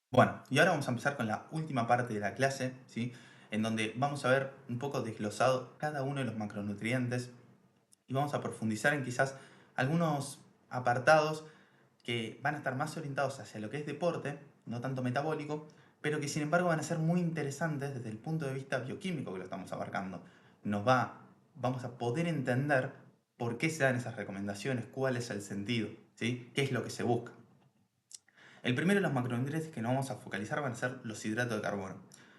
Bueno, y ahora vamos a empezar con la última parte de la clase, ¿sí? En donde vamos a ver un poco desglosado cada uno de los macronutrientes y vamos a profundizar en quizás algunos apartados que van a estar más orientados hacia lo que es deporte, no tanto metabólico, pero que sin embargo van a ser muy interesantes desde el punto de vista bioquímico que lo estamos abarcando. Vamos a poder entender por qué se dan esas recomendaciones, cuál es el sentido, ¿sí? ¿Qué es lo que se busca? El primero de los macronutrientes que nos vamos a focalizar van a ser los hidratos de carbono.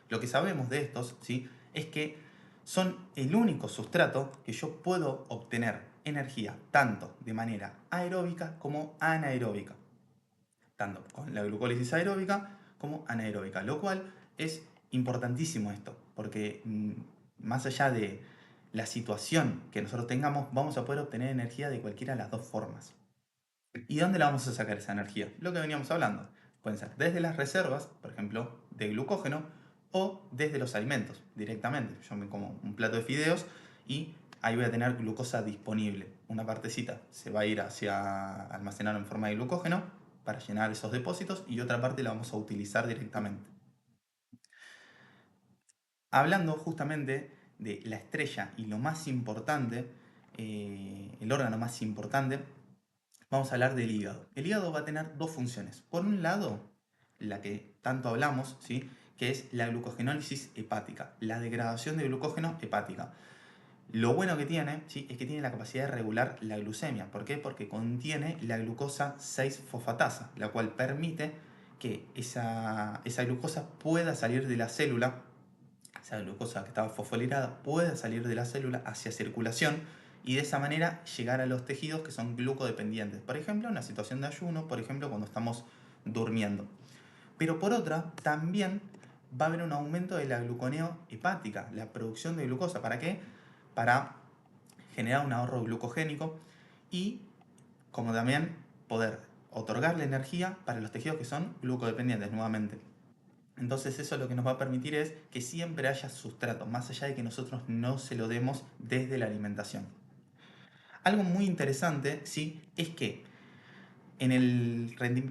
Lo que sabemos de estos, ¿sí?, es que son el único sustrato que yo puedo obtener energía tanto de manera aeróbica como anaeróbica, tanto con la glucólisis aeróbica como anaeróbica, lo cual es importantísimo esto, porque más allá de la situación que nosotros tengamos, vamos a poder obtener energía de cualquiera de las dos formas. ¿Y dónde la vamos a sacar esa energía? Lo que veníamos hablando. Pueden ser desde las reservas, por ejemplo, de glucógeno, o desde los alimentos directamente. Yo me como un plato de fideos y ahí voy a tener glucosa disponible. Una partecita se va a ir hacia almacenar en forma de glucógeno para llenar esos depósitos y otra parte la vamos a utilizar directamente. Hablando justamente de la estrella y lo más importante, el órgano más importante, vamos a hablar del hígado. El hígado va a tener dos funciones. Por un lado, la que tanto hablamos, ¿sí?, que es la glucogenólisis hepática, la degradación de glucógeno hepática. Lo bueno que tiene, ¿sí?, es que tiene la capacidad de regular la glucemia. ¿Por qué? Porque contiene la glucosa 6-fosfatasa, la cual permite que esa glucosa pueda salir de la célula, esa glucosa que estaba fosforilada pueda salir de la célula hacia circulación y de esa manera llegar a los tejidos que son glucodependientes. Por ejemplo, en una situación de ayuno, por ejemplo, cuando estamos durmiendo. Pero por otra, también va a haber un aumento de la gluconeo hepática, la producción de glucosa. ¿Para qué? Para generar un ahorro glucogénico y como también poder otorgarle energía para los tejidos que son glucodependientes nuevamente. Entonces eso lo que nos va a permitir es que siempre haya sustrato, más allá de que nosotros no se lo demos desde la alimentación. Algo muy interesante, ¿sí?, es que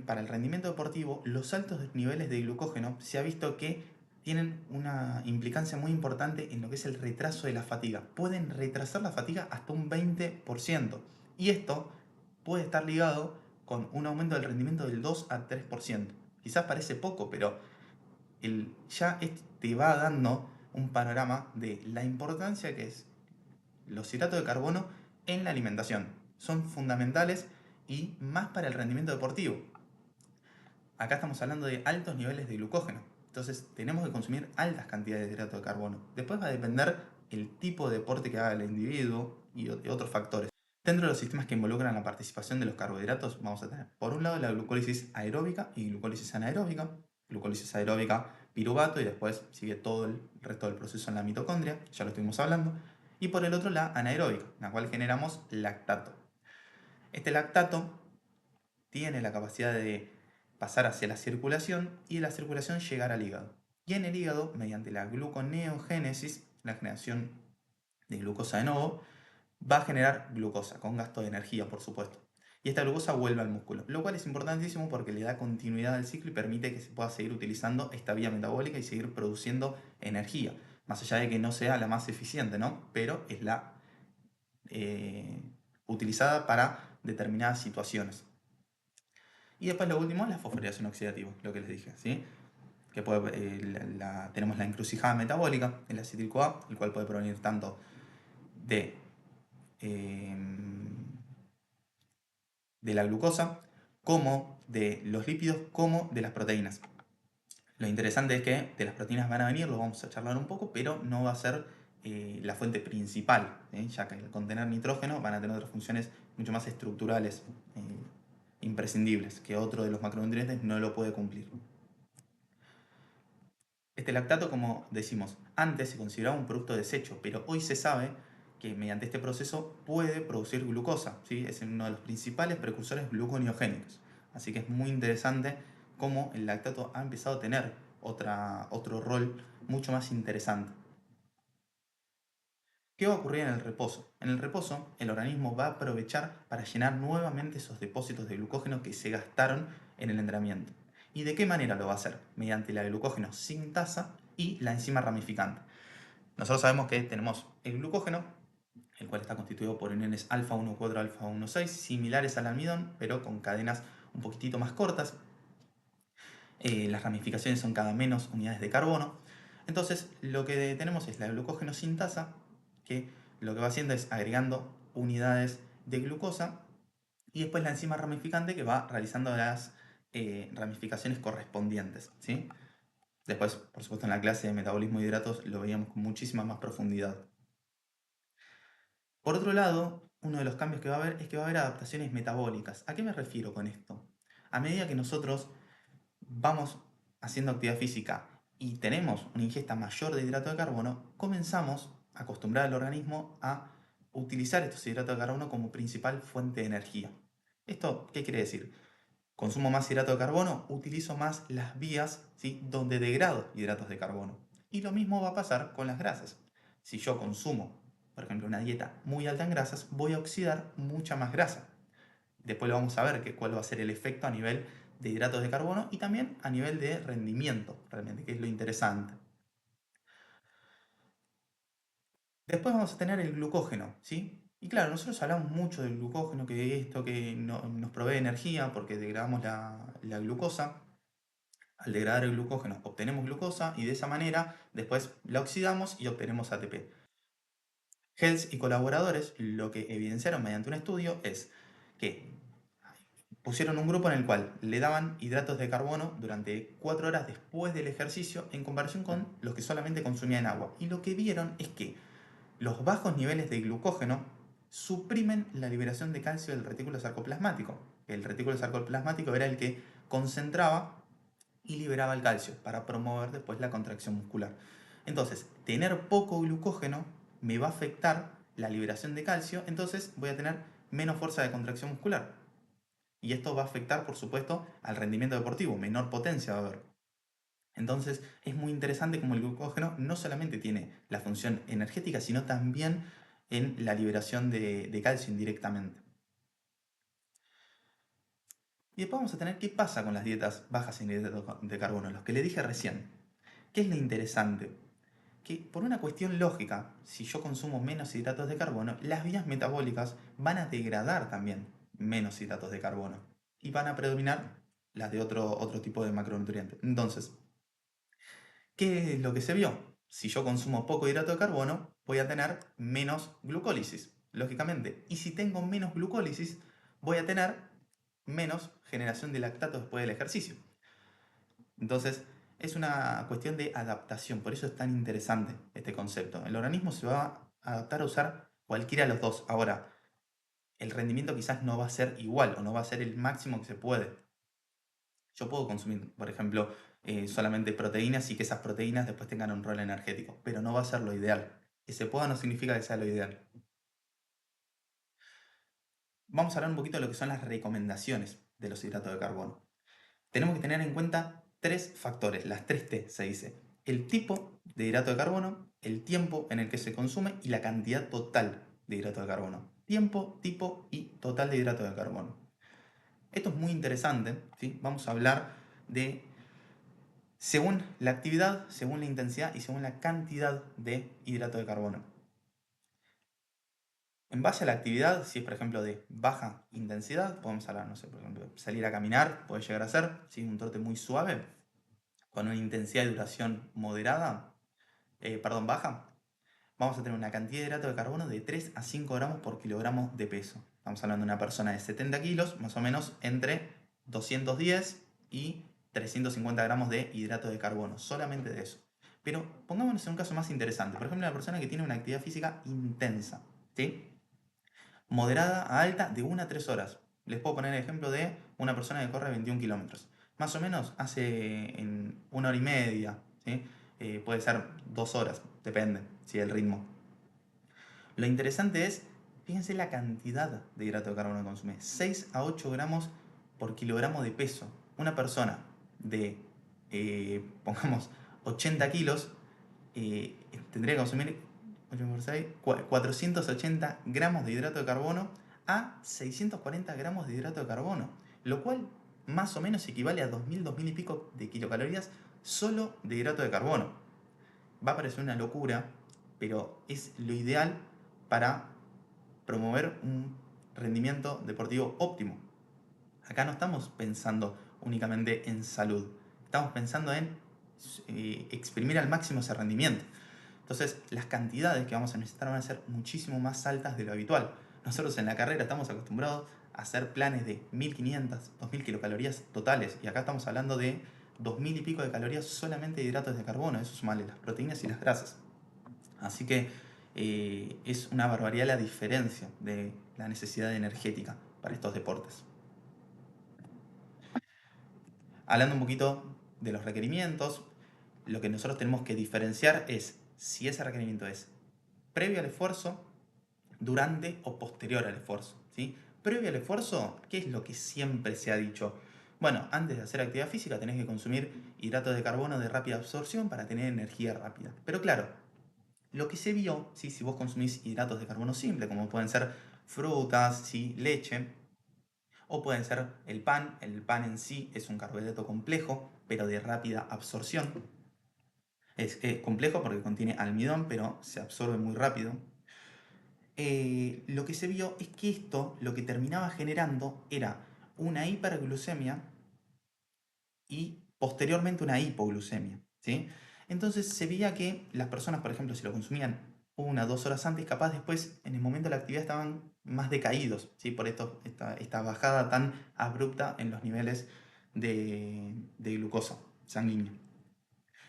para el rendimiento deportivo, los altos niveles de glucógeno se ha visto que tienen una implicancia muy importante en lo que es el retraso de la fatiga. Pueden retrasar la fatiga hasta un 20%. Y esto puede estar ligado con un aumento del rendimiento del 2 a 3%. Quizás parece poco, pero ya te va dando un panorama de la importancia que es los hidratos de carbono en la alimentación. Son fundamentales y más para el rendimiento deportivo. Acá estamos hablando de altos niveles de glucógeno. Entonces tenemos que consumir altas cantidades de hidratos de carbono. Después va a depender el tipo de deporte que haga el individuo y de otros factores. Dentro de los sistemas que involucran la participación de los carbohidratos vamos a tener por un lado la glucólisis aeróbica y glucólisis anaeróbica. Glucólisis aeróbica, piruvato, y después sigue todo el resto del proceso en la mitocondria, ya lo estuvimos hablando. Y por el otro la anaeróbica, en la cual generamos lactato. Este lactato tiene la capacidad de pasar hacia la circulación y de la circulación llegar al hígado. Y en el hígado, mediante la gluconeogénesis, la generación de glucosa de nuevo, va a generar glucosa, con gasto de energía, por supuesto. Y esta glucosa vuelve al músculo, lo cual es importantísimo porque le da continuidad al ciclo y permite que se pueda seguir utilizando esta vía metabólica y seguir produciendo energía. Más allá de que no sea la más eficiente, ¿no? Pero es la eh, utilizada para determinadas situaciones. Y después lo último es la fosforilación oxidativa, lo que les dije, ¿sí? Que tenemos la encrucijada metabólica, el acetil CoA, el cual puede provenir tanto de, eh, de la glucosa, como de los lípidos, como de las proteínas. Lo interesante es que de las proteínas van a venir, lo vamos a charlar un poco, pero no va a ser la fuente principal, ya que al contener nitrógeno van a tener otras funciones mucho más estructurales, imprescindibles, que otro de los macronutrientes no lo puede cumplir. Este lactato, como decimos, antes se consideraba un producto de desecho, pero hoy se sabe que mediante este proceso puede producir glucosa, ¿sí? Es uno de los principales precursores gluconeogénicos. Así que es muy interesante cómo el lactato ha empezado a tener otro rol mucho más interesante. ¿Qué va a ocurrir en el reposo? En el reposo, el organismo va a aprovechar para llenar nuevamente esos depósitos de glucógeno que se gastaron en el entrenamiento. ¿Y de qué manera lo va a hacer? Mediante la glucógeno sintasa y la enzima ramificante. Nosotros sabemos que tenemos el glucógeno, el cual está constituido por uniones alfa 1,4, alfa 1,6, similares al almidón, pero con cadenas un poquitito más cortas. Las ramificaciones son cada menos unidades de carbono. Entonces, lo que tenemos es la glucógeno sintasa, que lo que va haciendo es agregando unidades de glucosa, y después la enzima ramificante que va realizando las ramificaciones correspondientes, ¿sí? Después, por supuesto, en la clase de metabolismo de hidratos lo veíamos con muchísima más profundidad. Por otro lado, uno de los cambios que va a haber es que va a haber adaptaciones metabólicas. ¿A qué me refiero con esto? A medida que nosotros vamos haciendo actividad física y tenemos una ingesta mayor de hidrato de carbono, comenzamos a acostumbrar al organismo a utilizar estos hidratos de carbono como principal fuente de energía. ¿Esto qué quiere decir? Consumo más hidrato de carbono, utilizo más las vías, ¿sí?, donde degrado hidratos de carbono. Y lo mismo va a pasar con las grasas. Si yo consumo, por ejemplo, una dieta muy alta en grasas, voy a oxidar mucha más grasa. Después lo vamos a ver cuál va a ser el efecto a nivel de hidratos de carbono y también a nivel de rendimiento, realmente, que es lo interesante. Después vamos a tener el glucógeno, ¿sí? Y claro, nosotros hablamos mucho del glucógeno, que esto que nos provee energía porque degradamos la glucosa. Al degradar el glucógeno obtenemos glucosa y de esa manera después la oxidamos y obtenemos ATP. Hels y colaboradores lo que evidenciaron mediante un estudio es que pusieron un grupo en el cual le daban hidratos de carbono durante 4 horas después del ejercicio en comparación con los que solamente consumían agua. Y lo que vieron es que los bajos niveles de glucógeno suprimen la liberación de calcio del retículo sarcoplasmático. El retículo sarcoplasmático era el que concentraba y liberaba el calcio para promover después la contracción muscular. Entonces, tener poco glucógeno me va a afectar la liberación de calcio, entonces voy a tener menos fuerza de contracción muscular. Y esto va a afectar, por supuesto, al rendimiento deportivo, menor potencia va a haber. Entonces, es muy interesante como el glucógeno no solamente tiene la función energética, sino también en la liberación de calcio indirectamente. Y después vamos a tener qué pasa con las dietas bajas en hidratos de carbono, los que le dije recién. ¿Qué es lo interesante? Que por una cuestión lógica, si yo consumo menos hidratos de carbono, las vías metabólicas van a degradar también menos hidratos de carbono y van a predominar las de otro tipo de macronutrientes. Entonces, ¿qué es lo que se vio? Si yo consumo poco hidrato de carbono, voy a tener menos glucólisis, lógicamente. Y si tengo menos glucólisis, voy a tener menos generación de lactato después del ejercicio. Entonces, es una cuestión de adaptación, por eso es tan interesante este concepto. El organismo se va a adaptar a usar cualquiera de los dos. Ahora, el rendimiento quizás no va a ser igual o no va a ser el máximo que se puede. Yo puedo consumir, por ejemplo, solamente proteínas y que esas proteínas después tengan un rol energético, pero no va a ser lo ideal. Que se pueda no significa que sea lo ideal. Vamos a hablar un poquito de lo que son las recomendaciones de los hidratos de carbono. Tenemos que tener en cuenta tres factores, las 3T se dice. El tipo de hidrato de carbono, el tiempo en el que se consume y la cantidad total de hidrato de carbono. Tiempo, tipo y total de hidrato de carbono. Esto es muy interesante, ¿sí? Vamos a hablar de según la actividad, según la intensidad y según la cantidad de hidrato de carbono. En base a la actividad, si es por ejemplo de baja intensidad, podemos hablar, no sé, por ejemplo, salir a caminar, puede llegar a ser, ¿sí?, un trote muy suave, con una intensidad de duración moderada, baja, vamos a tener una cantidad de hidrato de carbono de 3 a 5 gramos por kilogramo de peso. Estamos hablando de una persona de 70 kilos, más o menos entre 210 y 350 gramos de hidrato de carbono, solamente de eso. Pero pongámonos en un caso más interesante, por ejemplo, una persona que tiene una actividad física intensa, ¿sí?, moderada a alta de 1 a 3 horas. Les puedo poner el ejemplo de una persona que corre 21 kilómetros. Más o menos hace en 1 hora y media, ¿sí? Puede ser 2 horas, depende, ¿sí?, del ritmo. Lo interesante es, fíjense la cantidad de hidrato de carbono que consume. 6 a 8 gramos por kilogramo de peso. Una persona de, pongamos, 80 kilos, tendría que consumir 8 por 6, 480 gramos de hidrato de carbono a 640 gramos de hidrato de carbono. Lo cual más o menos equivale a 2000 y pico de kilocalorías solo de hidrato de carbono. Va a parecer una locura, pero es lo ideal para promover un rendimiento deportivo óptimo. Acá no estamos pensando únicamente en salud, estamos pensando en exprimir al máximo ese rendimiento. Entonces, las cantidades que vamos a necesitar van a ser muchísimo más altas de lo habitual. Nosotros en la carrera estamos acostumbrados a hacer planes de 1500, 2000 kilocalorías totales, y acá estamos hablando de 2000 y pico de calorías solamente de hidratos de carbono, eso sumarle las proteínas y las grasas. Así que es una barbaridad la diferencia de la necesidad energética para estos deportes. Hablando un poquito de los requerimientos, lo que nosotros tenemos que diferenciar es si ese requerimiento es previo al esfuerzo, durante o posterior al esfuerzo, ¿sí? Previo al esfuerzo, ¿qué es lo que siempre se ha dicho? Bueno, antes de hacer actividad física tenés que consumir hidratos de carbono de rápida absorción para tener energía rápida. Pero claro, lo que se vio, ¿sí? Si vos consumís hidratos de carbono simple, como pueden ser frutas, ¿sí? Leche, o pueden ser el pan en sí es un carbohidrato complejo, pero de rápida absorción. Es complejo porque contiene almidón, pero se absorbe muy rápido. Lo que se vio es que esto lo que terminaba generando era una hiperglucemia y posteriormente una hipoglucemia, ¿sí? Entonces se veía que las personas, por ejemplo, si lo consumían 1 o 2 horas antes, capaz después, en el momento de la actividad, estaban más decaídos, ¿sí? Por esta bajada tan abrupta en los niveles de glucosa sanguínea.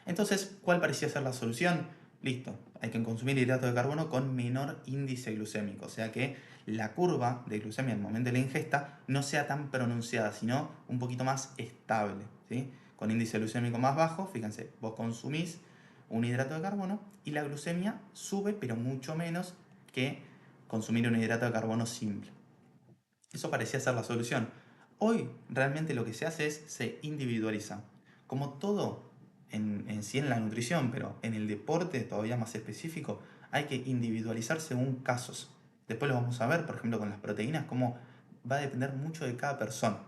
Entonces, ¿cuál parecía ser la solución? Listo, hay que consumir hidrato de carbono con menor índice glucémico, o sea que la curva de glucemia en el momento de la ingesta no sea tan pronunciada, sino un poquito más estable, ¿sí? Con índice glucémico más bajo, fíjense, vos consumís un hidrato de carbono y la glucemia sube, pero mucho menos que consumir un hidrato de carbono simple. Eso parecía ser la solución. Hoy realmente lo que se hace es se individualiza. Como todo en sí en la nutrición, pero en el deporte todavía más específico, hay que individualizar según casos. Después lo vamos a ver, por ejemplo, con las proteínas, cómo va a depender mucho de cada persona.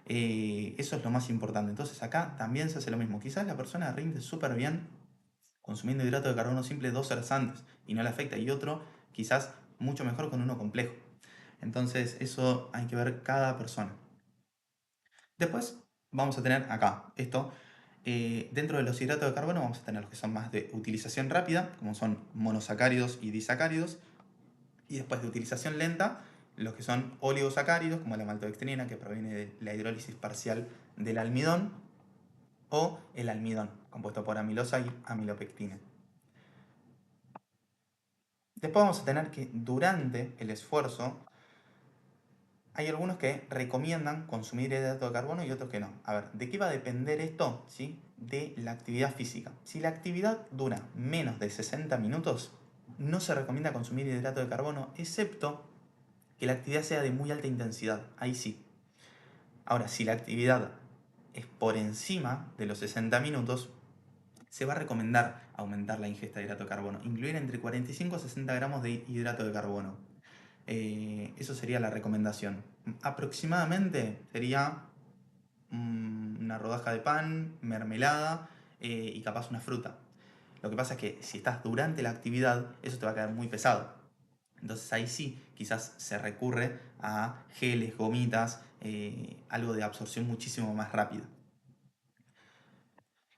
Eso es lo más importante. Entonces acá también se hace lo mismo. Quizás la persona rinde súper bien consumiendo hidrato de carbono simple 2 horas antes y no le afecta. Y otro quizás mucho mejor con uno complejo. Entonces eso hay que ver cada persona. Después vamos a tener acá esto. Dentro de los hidratos de carbono vamos a tener los que son más de utilización rápida, como son monosacáridos y disacáridos. Y después de utilización lenta, los que son oligosacáridos, como la maltodextrina, que proviene de la hidrólisis parcial del almidón, o el almidón, compuesto por amilosa y amilopectina. Después vamos a tener que durante el esfuerzo hay algunos que recomiendan consumir hidrato de carbono y otros que no. A ver, ¿de qué va a depender esto? ¿Sí? De la actividad física. Si la actividad dura menos de 60 minutos, no se recomienda consumir hidrato de carbono, excepto que la actividad sea de muy alta intensidad. Ahí sí. Ahora, si la actividad es por encima de los 60 minutos, se va a recomendar aumentar la ingesta de hidrato de carbono, incluir entre 45 a 60 gramos de hidrato de carbono. Eso sería la recomendación. Aproximadamente sería una rodaja de pan, mermelada y capaz una fruta. Lo que pasa es que si estás durante la actividad, eso te va a quedar muy pesado. Entonces ahí sí, quizás se recurre a geles, gomitas, algo de absorción muchísimo más rápida.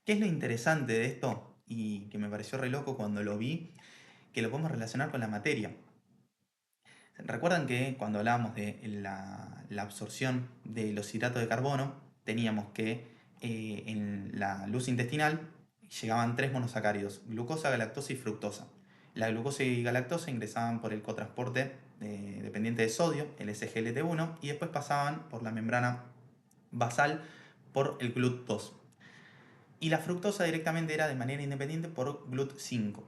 ¿Qué es lo interesante de esto? Y que me pareció re loco cuando lo vi, que lo podemos relacionar con la materia. Recuerdan que cuando hablábamos de la absorción de los hidratos de carbono, teníamos que en la luz intestinal llegaban 3 monosacáridos: glucosa, galactosa y fructosa. La glucosa y galactosa ingresaban por el cotransporte dependiente de sodio, el SGLT1, y después pasaban por la membrana basal por el GLUT2. Y la fructosa directamente era de manera independiente por GLUT5.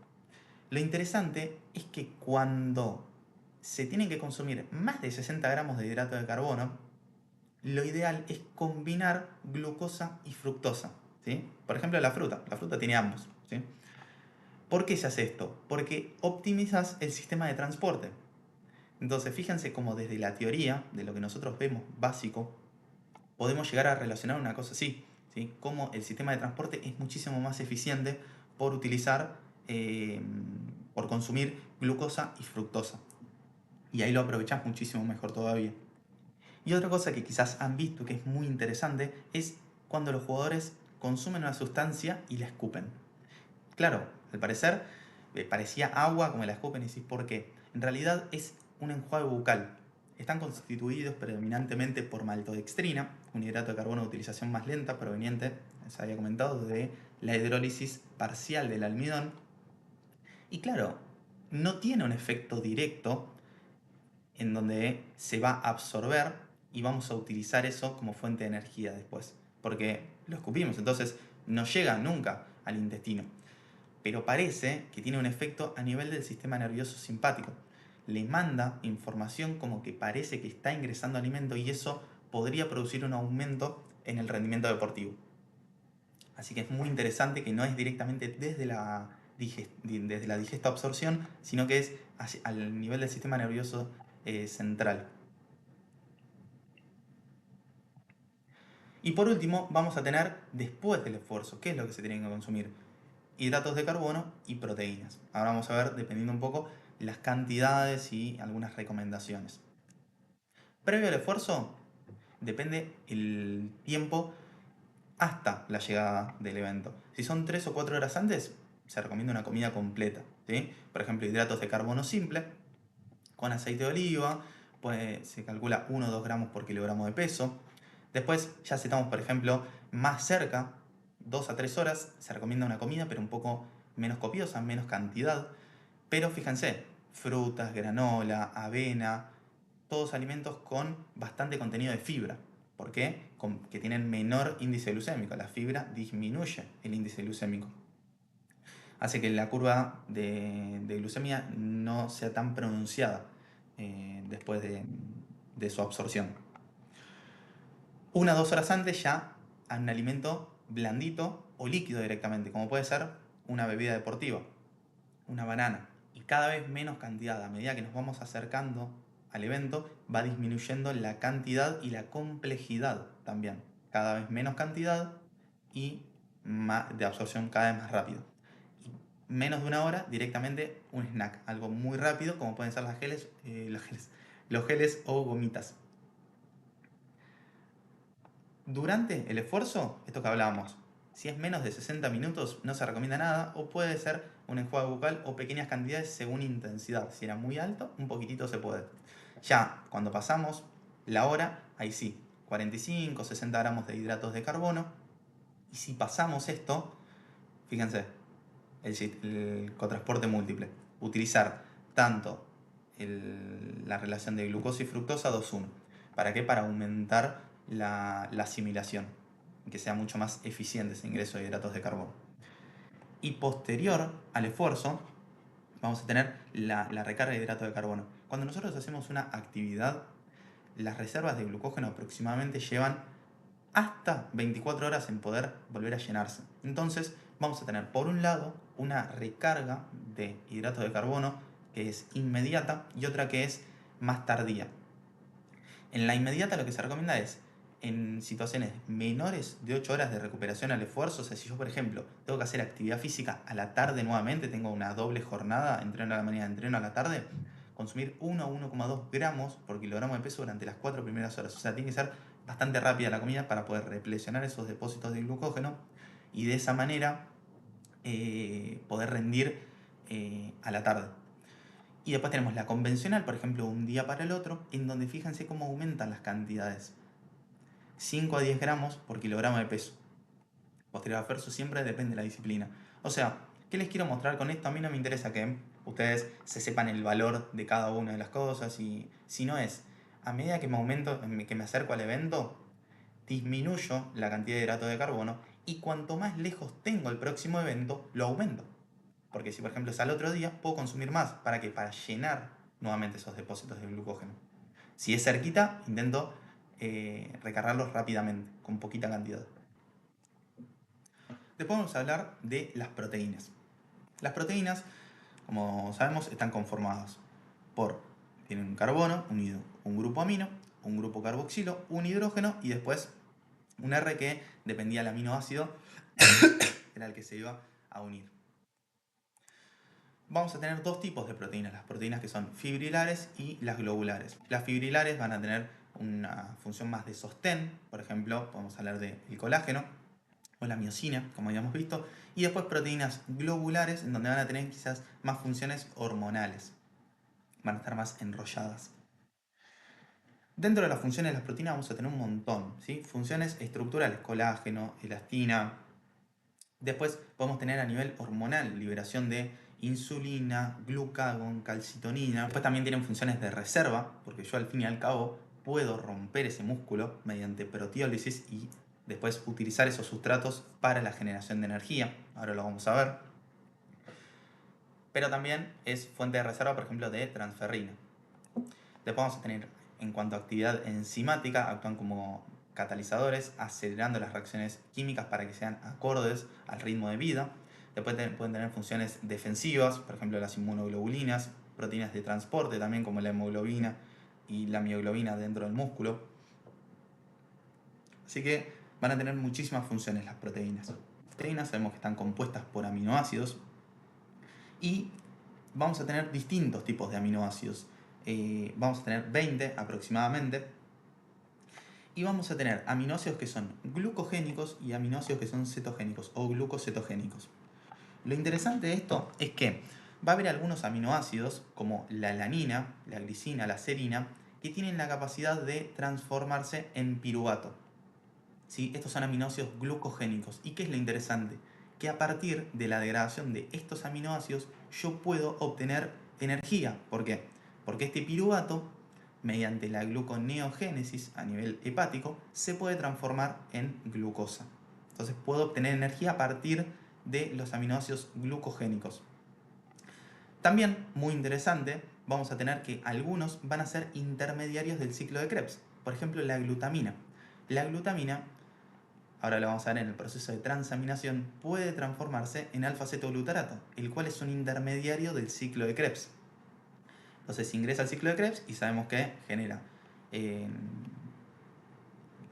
Lo interesante es que cuando se tienen que consumir más de 60 gramos de hidrato de carbono, lo ideal es combinar glucosa y fructosa, ¿sí? Por ejemplo, la fruta tiene ambos, ¿sí? ¿Por qué se hace esto? Porque optimizas el sistema de transporte. Entonces, fíjense cómo desde la teoría, de lo que nosotros vemos básico, podemos llegar a relacionar una cosa así, ¿sí? Como el sistema de transporte es muchísimo más eficiente por utilizar, por consumir glucosa y fructosa. Y ahí lo aprovechás muchísimo mejor todavía. Y otra cosa que quizás han visto que es muy interesante es cuando los jugadores consumen una sustancia y la escupen. Claro, al parecer parecía agua como la escupen y decís ¿por qué? En realidad es un enjuague bucal. Están constituidos predominantemente por maltodextrina, un hidrato de carbono de utilización más lenta proveniente, se había comentado, de la hidrólisis parcial del almidón. Y claro, no tiene un efecto directo en donde se va a absorber y vamos a utilizar eso como fuente de energía después, porque lo escupimos, entonces no llega nunca al intestino. Pero parece que tiene un efecto a nivel del sistema nervioso simpático. Le manda información como que parece que está ingresando alimento y eso podría producir un aumento en el rendimiento deportivo. Así que es muy interesante que no es directamente desde desde la digesta absorción, sino que es al nivel del sistema nervioso central. Y por último, vamos a tener después del esfuerzo, ¿qué es lo que se tiene que consumir? Hidratos de carbono y proteínas. Ahora vamos a ver, dependiendo un poco, las cantidades y algunas recomendaciones. Previo al esfuerzo, depende el tiempo hasta la llegada del evento. Si son 3 o 4 horas antes, se recomienda una comida completa, ¿sí? Por ejemplo, hidratos de carbono simple, con aceite de oliva, pues se calcula 1 o 2 gramos por kilogramo de peso. Después, ya si estamos, por ejemplo, más cerca, 2 a 3 horas, se recomienda una comida, pero un poco menos copiosa, menos cantidad. Pero fíjense, frutas, granola, avena, todos alimentos con bastante contenido de fibra. ¿Por qué? Que tienen menor índice glucémico. La fibra disminuye el índice glucémico. Hace que la curva de glucemia no sea tan pronunciada después de su absorción. 1 o 2 horas antes ya a un alimento blandito o líquido directamente, como puede ser una bebida deportiva, una banana. Y cada vez menos cantidad. A medida que nos vamos acercando al evento, va disminuyendo la cantidad y la complejidad también. Cada vez menos cantidad y de absorción cada vez más rápido. Y menos de 1 hora, directamente un snack, algo muy rápido, como pueden ser los geles o gomitas. Durante el esfuerzo, esto que hablábamos, si es menos de 60 minutos no se recomienda nada, o puede ser un enjuague bucal o pequeñas cantidades según intensidad. Si era muy alto, un poquitito se puede. Ya cuando pasamos la hora, ahí sí, 45, 60 gramos de hidratos de carbono. Y si pasamos esto, fíjense, el cotransporte múltiple. Utilizar tanto la relación de glucosa y fructosa 2:1. ¿Para qué? Para aumentar la asimilación, que sea mucho más eficiente ese ingreso de hidratos de carbono. Y posterior al esfuerzo, vamos a tener la recarga de hidratos de carbono. Cuando nosotros hacemos una actividad, las reservas de glucógeno aproximadamente llevan hasta 24 horas en poder volver a llenarse. Entonces vamos a tener por un lado una recarga de hidratos de carbono que es inmediata y otra que es más tardía. En la inmediata lo que se recomienda es en situaciones menores de 8 horas de recuperación al esfuerzo. O sea, si yo por ejemplo tengo que hacer actividad física a la tarde nuevamente, tengo una doble jornada, entreno a la mañana, entreno a la tarde, consumir 1 a 1,2 gramos por kilogramo de peso durante las 4 primeras horas. O sea, tiene que ser bastante rápida la comida para poder replecionar esos depósitos de glucógeno y de esa manera poder rendir a la tarde. Y después tenemos la convencional, por ejemplo, un día para el otro, en donde fíjense cómo aumentan las cantidades. 5 a 10 gramos por kilogramo de peso. Posterior a esfuerzo siempre depende de la disciplina. O sea, ¿qué les quiero mostrar con esto? A mí no me interesa que ustedes se sepan el valor de cada una de las cosas, y si no es, a medida que que me acerco al evento, disminuyo la cantidad de hidratos de carbono y cuanto más lejos tengo el próximo evento, lo aumento. Porque si por ejemplo es al otro día, puedo consumir más. ¿Para qué? Para llenar nuevamente esos depósitos de glucógeno. Si es cerquita, intento recargarlos rápidamente, con poquita cantidad. Después vamos a hablar de las proteínas. Las proteínas, como sabemos, están conformadas tienen un carbono, un grupo amino, un grupo carboxilo, un hidrógeno y después Un R que dependía del aminoácido, era el que se iba a unir. Vamos a tener dos tipos de proteínas, las proteínas que son fibrilares y las globulares. Las fibrilares van a tener una función más de sostén, por ejemplo, podemos hablar del colágeno o la miosina, como habíamos visto, y después proteínas globulares, en donde van a tener quizás más funciones hormonales, van a estar más enrolladas. Dentro de las funciones de las proteínas vamos a tener un montón, ¿sí? Funciones estructurales, colágeno, elastina. Después podemos tener a nivel hormonal, liberación de insulina, glucagón, calcitonina. Después también tienen funciones de reserva, porque yo al fin y al cabo puedo romper ese músculo mediante proteólisis y después utilizar esos sustratos para la generación de energía. Ahora lo vamos a ver. Pero también es fuente de reserva, por ejemplo, de transferrina. Después vamos a tener, en cuanto a actividad enzimática, actúan como catalizadores, acelerando las reacciones químicas para que sean acordes al ritmo de vida. Después pueden tener funciones defensivas, por ejemplo las inmunoglobulinas, proteínas de transporte también como la hemoglobina y la mioglobina dentro del músculo. Así que van a tener muchísimas funciones las proteínas. Las proteínas sabemos que están compuestas por aminoácidos y vamos a tener distintos tipos de aminoácidos. Vamos a tener 20 aproximadamente. Y vamos a tener aminoácidos que son glucogénicos y aminoácidos que son cetogénicos o glucocetogénicos. Lo interesante de esto es que va a haber algunos aminoácidos como la alanina, la glicina, la serina, que tienen la capacidad de transformarse en piruvato. ¿Sí? Estos son aminoácidos glucogénicos. ¿Y qué es lo interesante? Que a partir de la degradación de estos aminoácidos yo puedo obtener energía. ¿Por qué? Porque este piruvato, mediante la gluconeogénesis a nivel hepático, se puede transformar en glucosa. Entonces puedo obtener energía a partir de los aminoácidos glucogénicos. También, muy interesante, vamos a tener que algunos van a ser intermediarios del ciclo de Krebs. Por ejemplo, la glutamina. La glutamina, ahora lo vamos a ver en el proceso de transaminación, puede transformarse en alfa-cetoglutarato, el cual es un intermediario del ciclo de Krebs. Entonces ingresa al ciclo de Krebs y sabemos que genera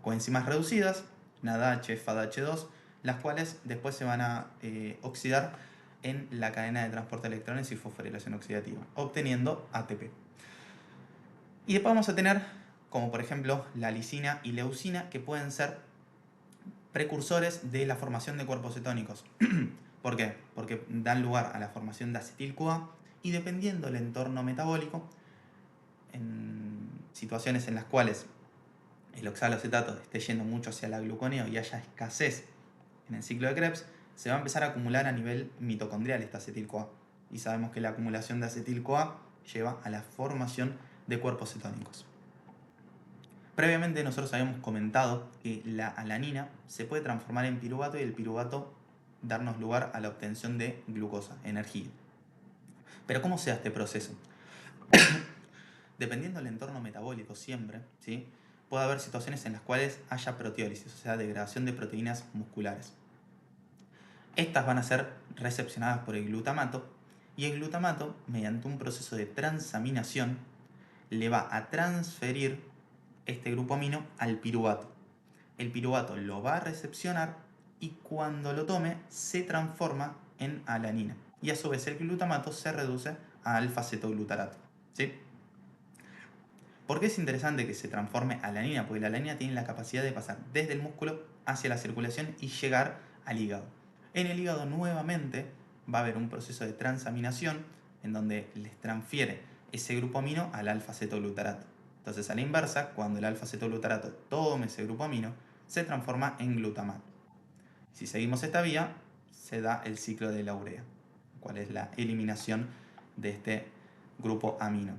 coenzimas reducidas, NADH, FADH2, las cuales después se van a oxidar en la cadena de transporte de electrones y fosforilación oxidativa, obteniendo ATP. Y después vamos a tener, como por ejemplo, la lisina y leucina, que pueden ser precursores de la formación de cuerpos cetónicos. ¿Por qué? Porque dan lugar a la formación de acetil-CoA y dependiendo del entorno metabólico, en situaciones en las cuales el oxaloacetato esté yendo mucho hacia la gluconeo y haya escasez en el ciclo de Krebs, se va a empezar a acumular a nivel mitocondrial esta acetil-CoA. Y sabemos que la acumulación de acetil-CoA lleva a la formación de cuerpos cetónicos. Previamente nosotros habíamos comentado que la alanina se puede transformar en piruvato y el piruvato darnos lugar a la obtención de glucosa, energía. Pero ¿cómo se da este proceso? Dependiendo del entorno metabólico siempre, ¿sí? Puede haber situaciones en las cuales haya proteólisis, o sea, degradación de proteínas musculares. Estas van a ser recepcionadas por el glutamato y el glutamato, mediante un proceso de transaminación, le va a transferir este grupo amino al piruvato. El piruvato lo va a recepcionar y cuando lo tome se transforma en alanina. Y a su vez el glutamato se reduce a alfa-cetoglutarato. ¿Sí? ¿Por qué es interesante que se transforme a alanina? Porque la alanina tiene la capacidad de pasar desde el músculo hacia la circulación y llegar al hígado. En el hígado nuevamente va a haber un proceso de transaminación en donde les transfiere ese grupo amino al alfa-cetoglutarato. Entonces, a la inversa, cuando el alfa-cetoglutarato tome ese grupo amino, se transforma en glutamato. Si seguimos esta vía, se da el ciclo de la urea, cual es la eliminación de este grupo amino.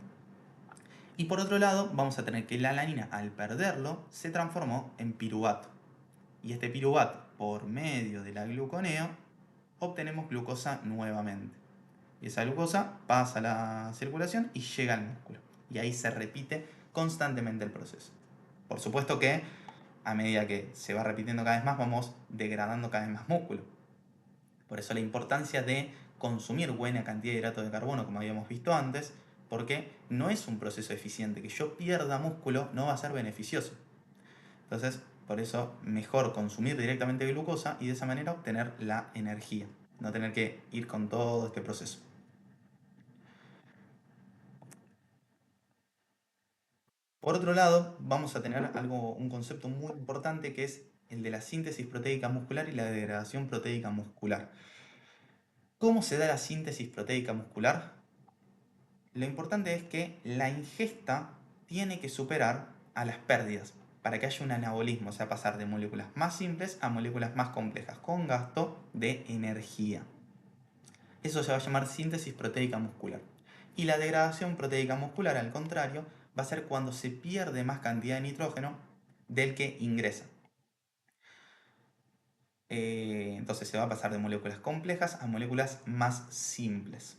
Y por otro lado, vamos a tener que la alanina, al perderlo, se transformó en piruvato. Y este piruvato, por medio de la gluconeo, obtenemos glucosa nuevamente. Y esa glucosa pasa a la circulación y llega al músculo. Y ahí se repite constantemente el proceso. Por supuesto que a medida que se va repitiendo cada vez más, vamos degradando cada vez más músculo. Por eso la importancia de consumir buena cantidad de hidratos de carbono, como habíamos visto antes, porque no es un proceso eficiente. Que yo pierda músculo no va a ser beneficioso. Entonces, Por eso, mejor consumir directamente glucosa y de esa manera obtener la energía. No tener que ir con todo este proceso. Por otro lado, vamos a tener un concepto muy importante que es el de la síntesis proteica muscular y la degradación proteica muscular. ¿Cómo se da la síntesis proteica muscular? Lo importante es que la ingesta tiene que superar a las pérdidas para que haya un anabolismo, o sea, pasar de moléculas más simples a moléculas más complejas, con gasto de energía. Eso se va a llamar síntesis proteica muscular. Y la degradación proteica muscular, al contrario, va a ser cuando se pierde más cantidad de nitrógeno del que ingresa. Entonces se va a pasar de moléculas complejas a moléculas más simples.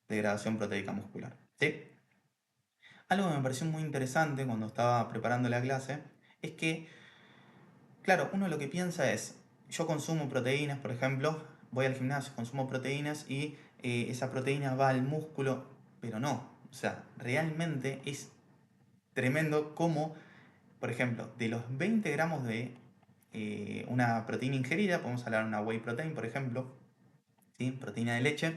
Degradación proteica muscular. ¿Sí? Algo que me pareció muy interesante cuando estaba preparando la clase es que, claro, uno lo que piensa es, yo consumo proteínas, por ejemplo, voy al gimnasio, consumo proteínas y esa proteína va al músculo, pero no. O sea, realmente es tremendo cómo, por ejemplo, de los 20 gramos de una proteína ingerida, podemos hablar de una whey protein, por ejemplo, ¿sí? Proteína de leche,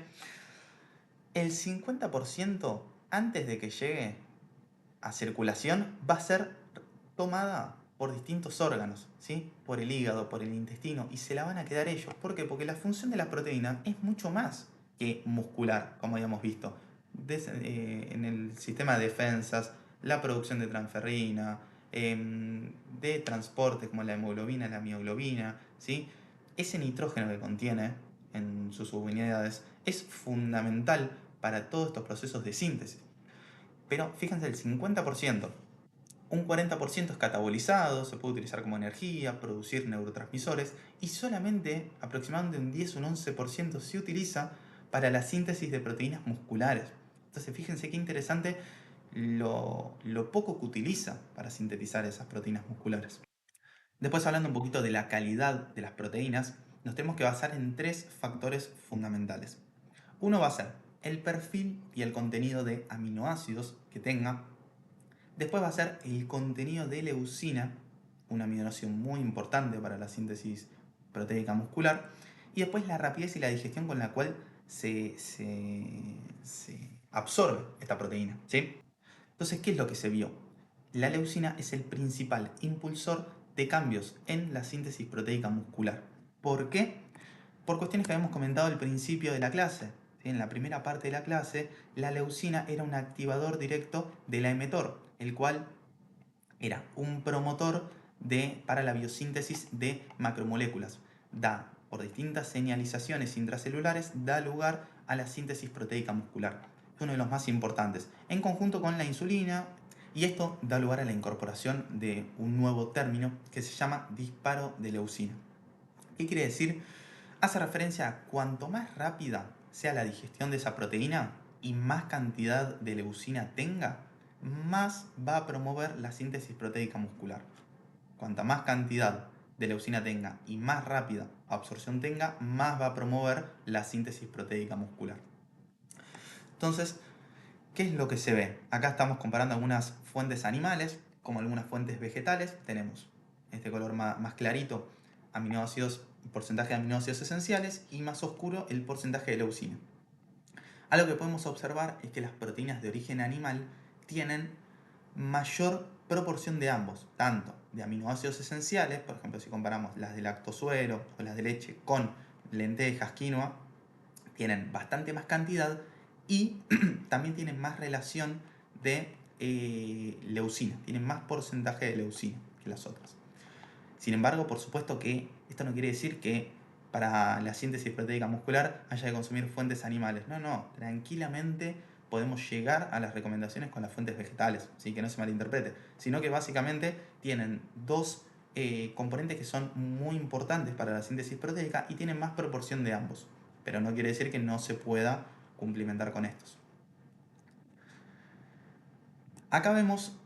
el 50% antes de que llegue a circulación va a ser tomada por distintos órganos, ¿sí? Por el hígado, por el intestino, y se la van a quedar ellos. ¿Por qué? Porque la función de la proteína es mucho más que muscular, como habíamos visto. En el sistema de defensas, la producción de transferrina, de transporte como la hemoglobina, la mioglobina, ¿sí? Ese nitrógeno que contiene en sus subunidades es fundamental para todos estos procesos de síntesis. Pero fíjense, el 50%, un 40% es catabolizado, se puede utilizar como energía, producir neurotransmisores, y solamente aproximadamente un 10 o un 11% se utiliza para la síntesis de proteínas musculares. Entonces fíjense qué interesante lo poco que utiliza para sintetizar esas proteínas musculares. Después, hablando un poquito de la calidad de las proteínas, nos tenemos que basar en tres factores fundamentales. Uno va a ser el perfil y el contenido de aminoácidos que tenga. Después va a ser el contenido de leucina, un aminoácido muy importante para la síntesis proteica muscular. Y después la rapidez y la digestión con la cual se absorbe esta proteína, ¿sí? Entonces, ¿qué es lo que se vio? La leucina es el principal impulsor de cambios en la síntesis proteica muscular. ¿Por qué? Por cuestiones que habíamos comentado al principio de la clase. ¿Sí? En la primera parte de la clase, la leucina era un activador directo de la mTOR, el cual era un promotor para la biosíntesis de macromoléculas. Por distintas señalizaciones intracelulares, da lugar a la síntesis proteica muscular. Es uno de los más importantes, en conjunto con la insulina, y esto da lugar a la incorporación de un nuevo término que se llama disparo de leucina. ¿Qué quiere decir? Hace referencia a cuanto más rápida sea la digestión de esa proteína y más cantidad de leucina tenga, más va a promover la síntesis proteica muscular. Cuanta más cantidad de leucina tenga y más rápida absorción tenga, más va a promover la síntesis proteica muscular. Entonces, ¿qué es lo que se ve? Acá estamos comparando algunas fuentes animales como algunas fuentes vegetales. Tenemos este color más clarito, aminoácidos, porcentaje de aminoácidos esenciales, y más oscuro el porcentaje de leucina. Algo que podemos observar es que las proteínas de origen animal tienen mayor proporción de ambos, tanto de aminoácidos esenciales, por ejemplo si comparamos las de lactosuero o las de leche con lentejas, quinoa, tienen bastante más cantidad y también tienen más relación de leucina, tienen más porcentaje de leucina que las otras. Sin embargo, por supuesto que esto no quiere decir que para la síntesis proteica muscular haya que consumir fuentes animales. No, tranquilamente podemos llegar a las recomendaciones con las fuentes vegetales, ¿sí? Que no se malinterprete, sino que básicamente tienen dos componentes que son muy importantes para la síntesis proteica y tienen más proporción de ambos, pero no quiere decir que no se pueda cumplimentar con estos. Acá vemos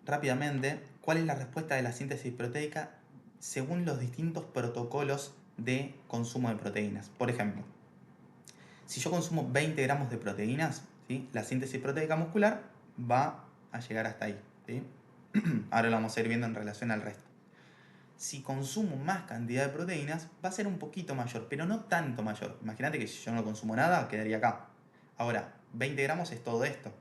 rápidamente cuál es la respuesta de la síntesis proteica según los distintos protocolos de consumo de proteínas. Por ejemplo, si yo consumo 20 gramos de proteínas, ¿sí? La síntesis proteica muscular va a llegar hasta ahí, ¿sí? Ahora lo vamos a ir viendo en relación al resto. si consumo más cantidad de proteínas, va a ser un poquito mayor, pero no tanto mayor. Imagínate que si yo no consumo nada, quedaría acá. Ahora, 20 gramos es todo esto.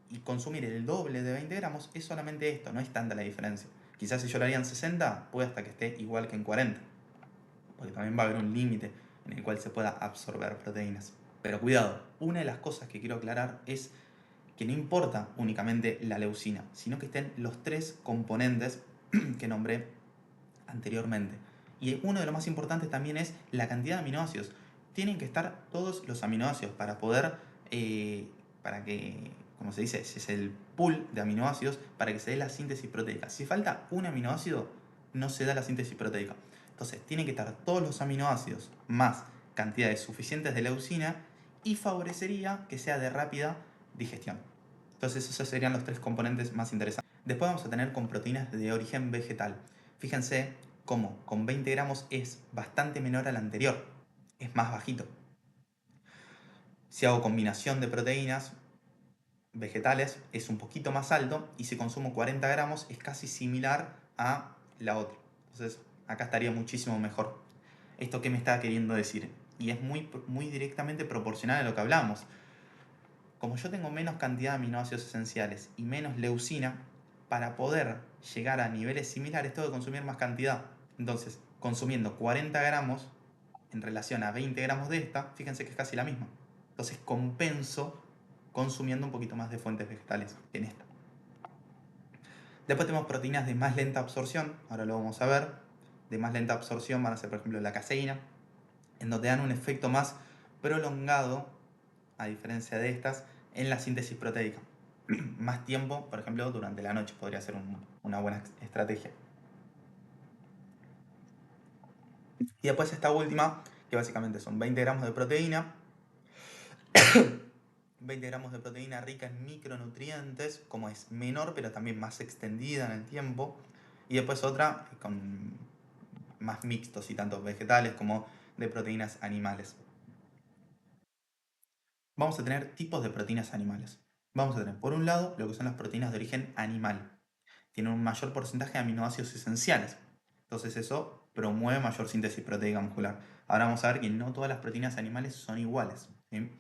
Y consumir el doble de 20 gramos es solamente esto, no es tanta la diferencia. Quizás si yo lo haría en 60, puede hasta que esté igual que en 40. Porque también va a haber un límite en el cual se pueda absorber proteínas. Pero cuidado, una de las cosas que quiero aclarar es que no importa únicamente la leucina, sino que estén los tres componentes que nombré anteriormente. Y uno de los más importantes también es la cantidad de aminoácidos. Tienen que estar todos los aminoácidos para poder, para que, como se dice, es el pool de aminoácidos para que se dé la síntesis proteica. Si falta un aminoácido, no se da la síntesis proteica. Entonces, tienen que estar todos los aminoácidos más cantidades suficientes de leucina y favorecería que sea de rápida digestión. Entonces, esos serían los tres componentes más interesantes. Después vamos a tener con proteínas de origen vegetal. Fíjense cómo con 20 gramos es bastante menor al anterior, es más bajito. Si hago combinación de proteínas vegetales es un poquito más alto y si consumo 40 gramos es casi similar a la otra. Entonces acá estaría muchísimo mejor. ¿Esto qué me está queriendo decir? Y es muy directamente proporcional a lo que hablamos. Como yo tengo menos cantidad de aminoácidos esenciales y menos leucina, para poder llegar a niveles similares tengo que consumir más cantidad. Entonces, consumiendo 40 gramos en relación a 20 gramos de esta, fíjense que es casi la misma. Entonces compenso consumiendo un poquito más de fuentes vegetales que en esta. Después tenemos proteínas de más lenta absorción, ahora lo vamos a ver. De más lenta absorción van a ser, por ejemplo, la caseína, en donde dan un efecto más prolongado, a diferencia de estas, en la síntesis proteica. Más tiempo, por ejemplo, durante la noche podría ser una buena estrategia. Y después esta última, que básicamente son 20 gramos de proteína, 20 gramos de proteína rica en micronutrientes, como es menor pero también más extendida en el tiempo. Y después otra con más mixtos y tanto vegetales como de proteínas animales. Vamos a tener tipos de proteínas animales. Vamos a tener por un lado lo que son las proteínas de origen animal. Tienen un mayor porcentaje de aminoácidos esenciales. Entonces eso promueve mayor síntesis proteica muscular. Ahora vamos a ver que no todas las proteínas animales son iguales. ¿Sí?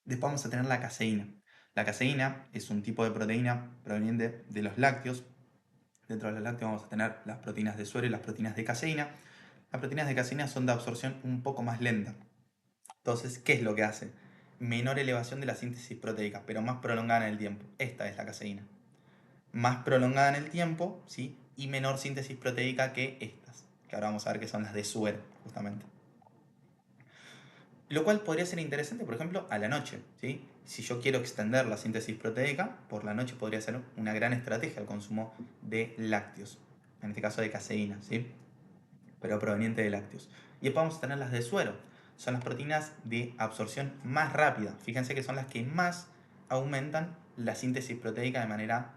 Después vamos a tener la caseína. La caseína es un tipo de proteína proveniente de los lácteos. Dentro de los lácteos vamos a tener las proteínas de suero y las proteínas de caseína. Las proteínas de caseína son de absorción un poco más lenta. Entonces, ¿qué es lo que hace? Menor elevación de la síntesis proteica, pero más prolongada en el tiempo. Esta es la caseína. Más prolongada en el tiempo, ¿sí? Y menor síntesis proteica que estas, que ahora vamos a ver que son las de suero, justamente. Lo cual podría ser interesante, por ejemplo, a la noche, ¿sí? Si yo quiero extender la síntesis proteica, por la noche podría ser una gran estrategia el consumo de lácteos, en este caso de caseína, ¿sí? Pero proveniente de lácteos. Y después vamos a tener las de suero, son las proteínas de absorción más rápida. Fíjense que son las que más aumentan la síntesis proteica de manera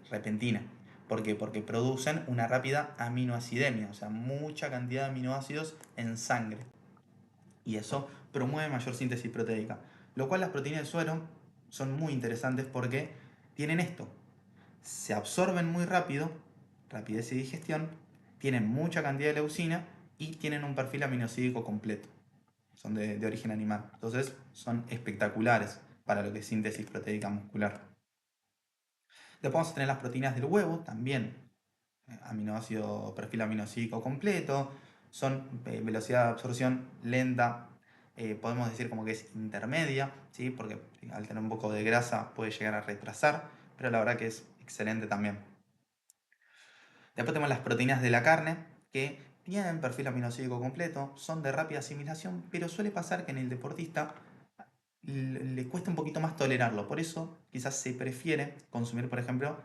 repentina. ¿Por qué? Porque producen una rápida aminoacidemia, o sea, mucha cantidad de aminoácidos en sangre. Y eso promueve mayor síntesis proteica. Lo cual las proteínas de suero son muy interesantes porque tienen esto. Se absorben muy rápido, rapidez y digestión, tienen mucha cantidad de leucina y tienen un perfil aminosídico completo. Son de origen animal. Entonces son espectaculares para lo que es síntesis proteica muscular. Después vamos a tener las proteínas del huevo, también aminoácido, perfil aminosídico completo, son velocidad de absorción lenta, podemos decir como que es intermedia, ¿sí? Porque al tener un poco de grasa puede llegar a retrasar, pero la verdad que es excelente también. Después tenemos las proteínas de la carne, que tienen perfil aminosídico completo, son de rápida asimilación, pero suele pasar que en el deportista le cuesta un poquito más tolerarlo. Por eso quizás se prefiere consumir, por ejemplo,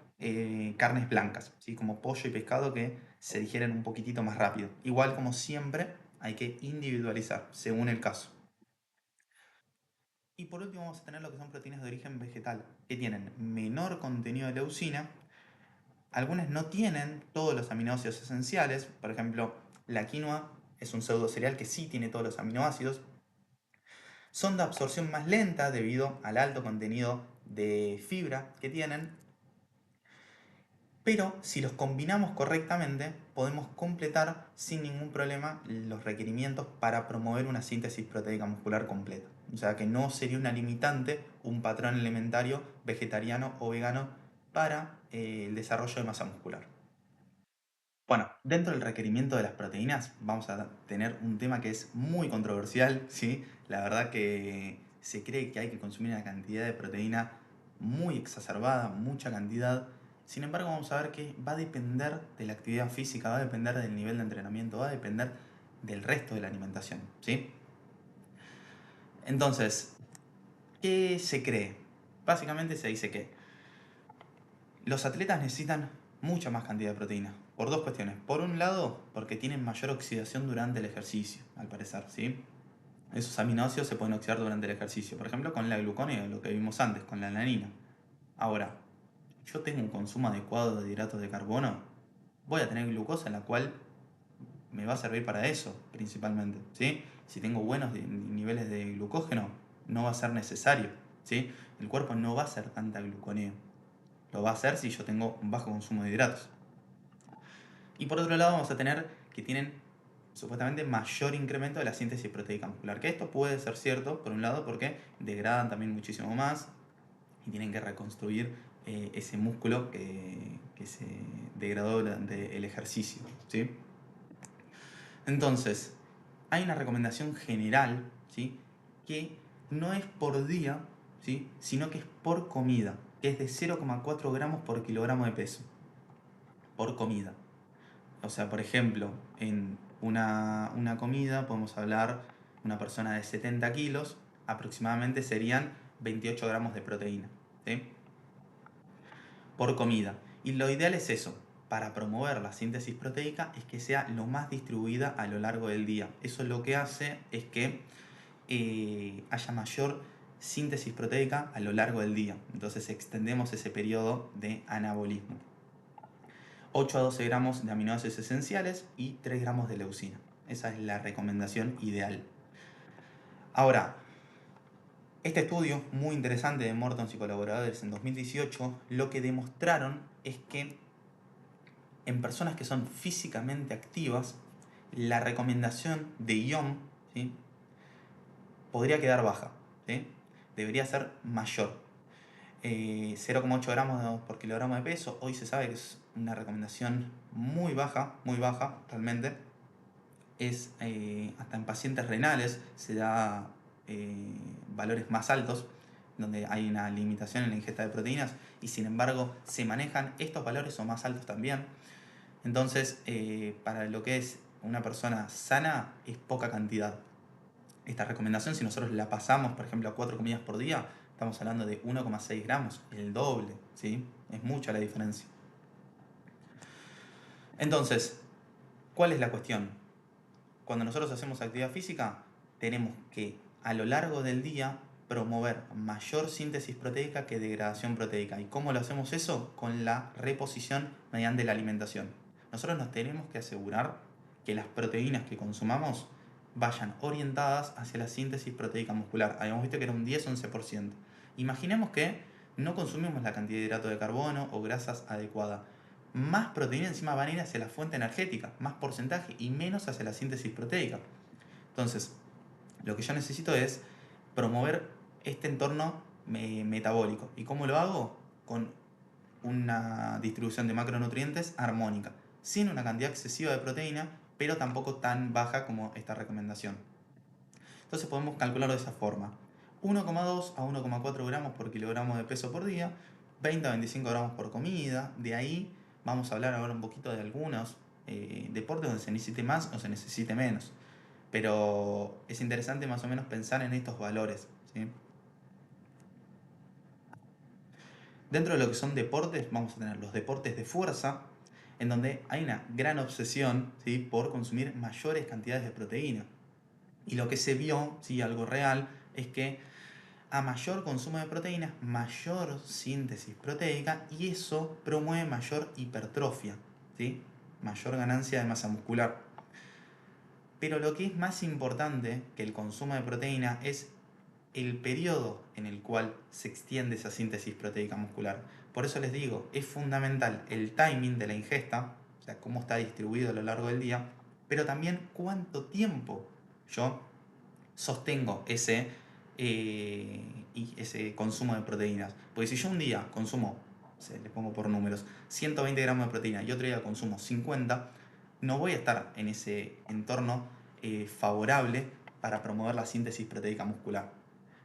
carnes blancas, ¿sí? Como pollo y pescado que se digieren un poquitito más rápido. Igual como siempre, hay que individualizar según el caso. Y por último vamos a tener lo que son proteínas de origen vegetal, que tienen menor contenido de leucina. Algunas no tienen todos los aminoácidos esenciales. Por ejemplo, la quinoa es un pseudo cereal que sí tiene todos los aminoácidos. Son de absorción más lenta debido al alto contenido de fibra que tienen. Pero si los combinamos correctamente, podemos completar sin ningún problema los requerimientos para promover una síntesis proteica muscular completa. O sea que no sería una limitante un patrón alimentario vegetariano o vegano para el desarrollo de masa muscular. Bueno, dentro del requerimiento de las proteínas vamos a tener un tema que es muy controversial, ¿sí? La verdad que se cree que hay que consumir una cantidad de proteína muy exacerbada, mucha cantidad. Sin embargo, vamos a ver que va a depender de la actividad física, va a depender del nivel de entrenamiento, va a depender del resto de la alimentación, ¿sí? Entonces, ¿qué se cree? Básicamente se dice que los atletas necesitan mucha más cantidad de proteína, por dos cuestiones. Por un lado, porque tienen mayor oxidación durante el ejercicio, al parecer, ¿sí? Esos aminoácidos se pueden oxidar durante el ejercicio, por ejemplo, con la gluconeogenesis, lo que vimos antes, con la alanina. Ahora, yo tengo un consumo adecuado de hidratos de carbono, voy a tener glucosa en la cual me va a servir para eso, principalmente, ¿sí? Si tengo buenos niveles de glucógeno, no va a ser necesario, ¿sí? El cuerpo no va a hacer tanta gluconeo. Lo va a hacer si yo tengo un bajo consumo de hidratos. Y por otro lado vamos a tener que tienen supuestamente mayor incremento de la síntesis proteica muscular. Que esto puede ser cierto, por un lado, porque degradan también muchísimo más y tienen que reconstruir ese músculo que se degradó durante el ejercicio, ¿sí? Entonces, hay una recomendación general, ¿sí? Que no es por día, ¿sí? Sino que es por comida, que es de 0,4 gramos por kilogramo de peso, por comida. O sea, por ejemplo, en una comida podemos hablar, una persona de 70 kilos, aproximadamente serían 28 gramos de proteína, ¿sí? Por comida. Y lo ideal es eso, para promover la síntesis proteica, es que sea lo más distribuida a lo largo del día. Eso lo que hace es que haya mayor síntesis proteica a lo largo del día. Entonces extendemos ese periodo de anabolismo. 8 a 12 gramos de aminoácidos esenciales y 3 gramos de leucina. Esa es la recomendación ideal. Ahora, este estudio muy interesante de Mortons y colaboradores en 2018, lo que demostraron es que en personas que son físicamente activas, la recomendación de IOM, ¿sí?, podría quedar baja, ¿sí? Debería ser mayor. 0,8 gramos por kilogramo de peso, hoy se sabe que es una recomendación muy baja realmente. Es hasta en pacientes renales se da valores más altos, donde hay una limitación en la ingesta de proteínas, y sin embargo se manejan estos valores o más altos también. Entonces, para lo que es una persona sana, es poca cantidad. Esta recomendación, si nosotros la pasamos, por ejemplo, a 4 comidas por día, estamos hablando de 1,6 gramos, el doble, ¿sí? Es mucha la diferencia. Entonces, ¿cuál es la cuestión? Cuando nosotros hacemos actividad física, tenemos que a lo largo del día promover mayor síntesis proteica que degradación proteica. ¿Y cómo lo hacemos eso? Con la reposición mediante la alimentación. Nosotros nos tenemos que asegurar que las proteínas que consumamos vayan orientadas hacia la síntesis proteica muscular. Habíamos visto que era un 10-11%. Imaginemos que no consumimos la cantidad de hidrato de carbono o grasas adecuada. Más proteína encima van a ir hacia la fuente energética, más porcentaje y menos hacia la síntesis proteica. Entonces, lo que yo necesito es promover este entorno metabólico. ¿Y cómo lo hago? Con una distribución de macronutrientes armónica, sin una cantidad excesiva de proteína, pero tampoco tan baja como esta recomendación. Entonces podemos calcularlo de esa forma. 1,2 a 1,4 gramos por kilogramo de peso por día, 20 a 25 gramos por comida. De ahí vamos a hablar ahora un poquito de algunos deportes donde se necesite más o se necesite menos. Pero es interesante más o menos pensar en estos valores, ¿sí? Dentro de lo que son deportes, vamos a tener los deportes de fuerza, en donde hay una gran obsesión, ¿sí?, por consumir mayores cantidades de proteína. Y lo que se vio, ¿sí?, algo real, es que a mayor consumo de proteínas, mayor síntesis proteica, y eso promueve mayor hipertrofia, ¿sí?, mayor ganancia de masa muscular. Pero lo que es más importante que el consumo de proteína es el periodo en el cual se extiende esa síntesis proteica muscular. Por eso les digo, es fundamental el timing de la ingesta, o sea, cómo está distribuido a lo largo del día, pero también cuánto tiempo yo sostengo ese consumo de proteínas. Porque si yo un día consumo, le pongo por números, 120 gramos de proteína y otro día consumo 50, no voy a estar en ese entorno favorable para promover la síntesis proteica muscular.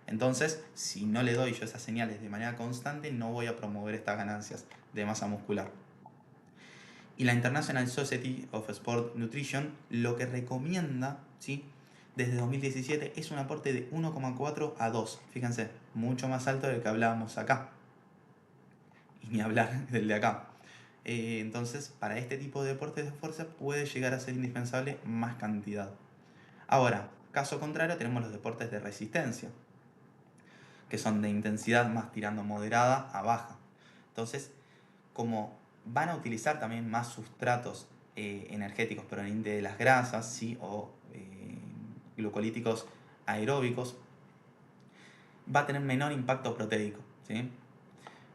Entonces, si no le doy yo esas señales de manera constante, no voy a promover estas ganancias de masa muscular. Y la International Society of Sport Nutrition lo que recomienda, ¿sí?, desde 2017 es un aporte de 1,4 a 2. Fíjense, mucho más alto del que hablábamos acá. Y ni hablar del de acá. Entonces, para este tipo de deportes de fuerza puede llegar a ser indispensable más cantidad. Ahora, caso contrario, tenemos los deportes de resistencia, que son de intensidad más tirando moderada a baja. Entonces, como van a utilizar también más sustratos energéticos provenientes de las grasas, ¿sí?, o glucolíticos aeróbicos, va a tener menor impacto proteico, ¿sí?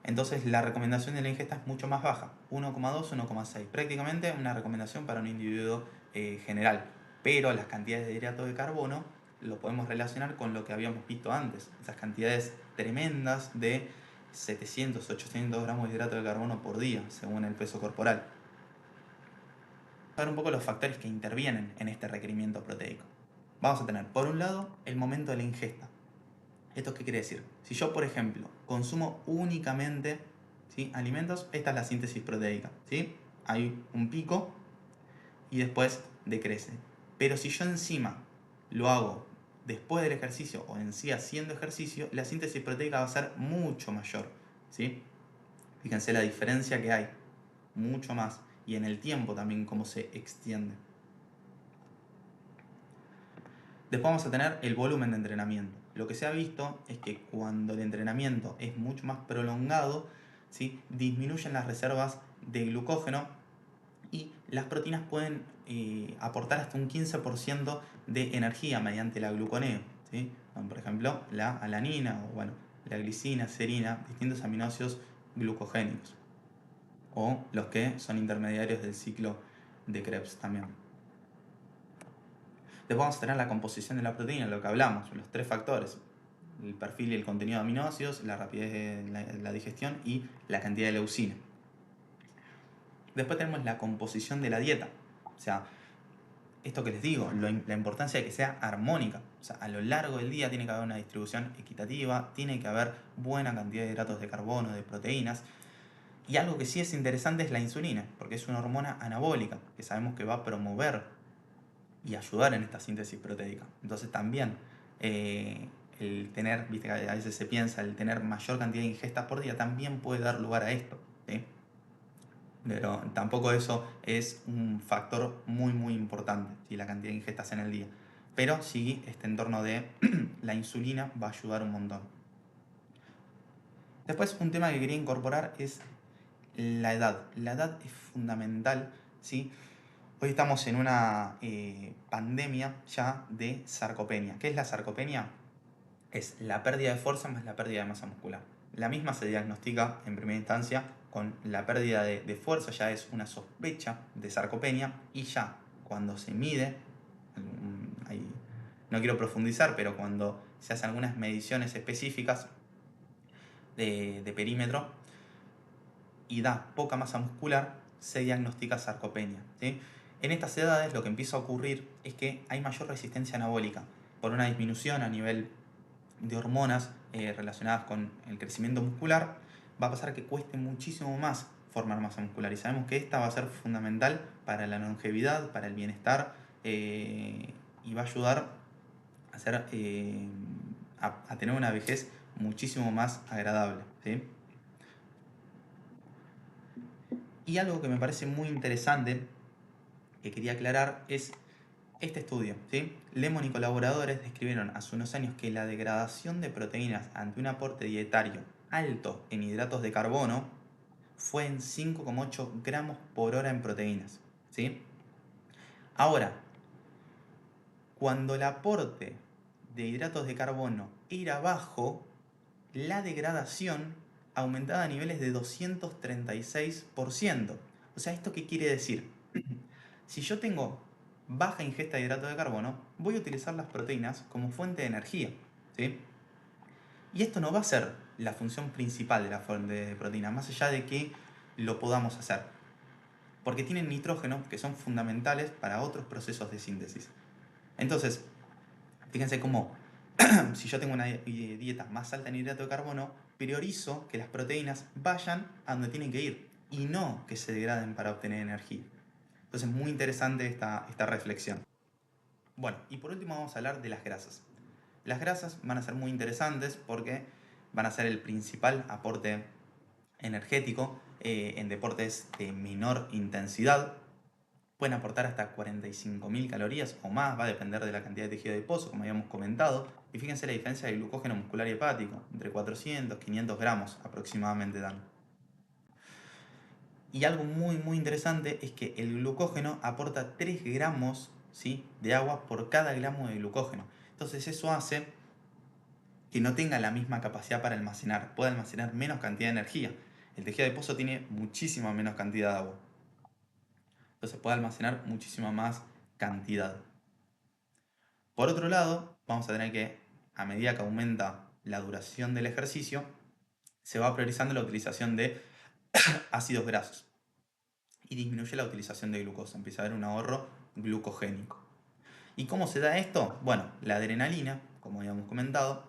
Entonces la recomendación de la ingesta es mucho más baja, 1,2, 1,6, prácticamente una recomendación para un individuo general. Pero las cantidades de hidratos de carbono lo podemos relacionar con lo que habíamos visto antes, esas cantidades tremendas de 700, 800 gramos de hidrato de carbono por día, según el peso corporal. Vamos a ver un poco los factores que intervienen en este requerimiento proteico. Vamos a tener, por un lado, el momento de la ingesta. ¿Esto qué quiere decir? Si yo, por ejemplo, consumo únicamente, ¿sí?, alimentos, esta es la síntesis proteica, ¿sí? Hay un pico y después decrece. Pero si yo encima lo hago después del ejercicio o en sí haciendo ejercicio, la síntesis proteica va a ser mucho mayor, ¿sí? Fíjense la diferencia que hay, mucho más. Y en el tiempo también cómo se extiende. Después vamos a tener el volumen de entrenamiento. Lo que se ha visto es que cuando el entrenamiento es mucho más prolongado, ¿sí?, disminuyen las reservas de glucógeno y las proteínas pueden aportar hasta un 15% de energía mediante la gluconeo, ¿sí? Por ejemplo, la alanina o la glicina, serina, distintos aminoácidos glucogénicos, o los que son intermediarios del ciclo de Krebs también. Después vamos a tener la composición de la proteína, lo que hablamos, los tres factores: el perfil y el contenido de aminoácidos, la rapidez de la digestión y la cantidad de leucina. Después tenemos la composición de la dieta, o sea, esto que les digo, la importancia de que sea armónica. O sea, a lo largo del día tiene que haber una distribución equitativa, tiene que haber buena cantidad de hidratos de carbono, de proteínas. Y algo que sí es interesante es la insulina, porque es una hormona anabólica, que sabemos que va a promover y ayudar en esta síntesis proteica. Entonces también el tener, viste que a veces se piensa, el tener mayor cantidad de ingestas por día también puede dar lugar a esto, ¿sí? Pero tampoco eso es un factor muy muy importante, ¿sí?, la cantidad de ingestas en el día. Pero sí, este entorno de la insulina va a ayudar un montón. Después, un tema que quería incorporar es la edad. La edad es fundamental, ¿sí? Hoy estamos en una pandemia ya de sarcopenia. ¿Qué es la sarcopenia? Es la pérdida de fuerza más la pérdida de masa muscular. La misma se diagnostica en primera instancia con la pérdida de fuerza, ya es una sospecha de sarcopenia, y ya cuando se mide, no quiero profundizar, pero cuando se hacen algunas mediciones específicas de perímetro y da poca masa muscular, se diagnostica sarcopenia, ¿sí? En estas edades lo que empieza a ocurrir es que hay mayor resistencia anabólica por una disminución a nivel de hormonas relacionadas con el crecimiento muscular. Va a pasar que cueste muchísimo más formar masa muscular, y sabemos que esta va a ser fundamental para la longevidad, para el bienestar, y va a ayudar a tener una vejez muchísimo más agradable, ¿sí? Y algo que me parece muy interesante que quería aclarar es este estudio, ¿sí? Lemon y colaboradores describieron hace unos años que la degradación de proteínas ante un aporte dietario alto en hidratos de carbono fue en 5,8 gramos por hora en proteínas, ¿sí? Ahora, cuando el aporte de hidratos de carbono era bajo, la degradación aumentada a niveles de 236%. O sea, ¿esto qué quiere decir? Si yo tengo baja ingesta de hidrato de carbono, voy a utilizar las proteínas como fuente de energía, ¿sí? Y esto no va a ser la función principal de la fuente de proteína, más allá de que lo podamos hacer. Porque tienen nitrógeno que son fundamentales para otros procesos de síntesis. Entonces, fíjense cómo si yo tengo una dieta más alta en hidrato de carbono, priorizo que las proteínas vayan a donde tienen que ir y no que se degraden para obtener energía. Entonces, muy interesante esta reflexión. Bueno, y por último vamos a hablar de las grasas. Las grasas van a ser muy interesantes porque van a ser el principal aporte energético en deportes de menor intensidad. Pueden aportar hasta 45.000 calorías o más, va a depender de la cantidad de tejido adiposo, como habíamos comentado. Y fíjense la diferencia de glucógeno muscular y hepático, entre 400 y 500 gramos aproximadamente dan. Y algo muy interesante es que el glucógeno aporta 3 gramos, ¿sí?, de agua por cada gramo de glucógeno. Entonces eso hace que no tenga la misma capacidad para almacenar, puede almacenar menos cantidad de energía. El tejido adiposo tiene muchísima menos cantidad de agua. Entonces puede almacenar muchísima más cantidad. Por otro lado, vamos a tener que, a medida que aumenta la duración del ejercicio, se va priorizando la utilización de ácidos grasos y disminuye la utilización de glucosa, empieza a haber un ahorro glucogénico. ¿Y cómo se da esto? Bueno, la adrenalina, como habíamos comentado,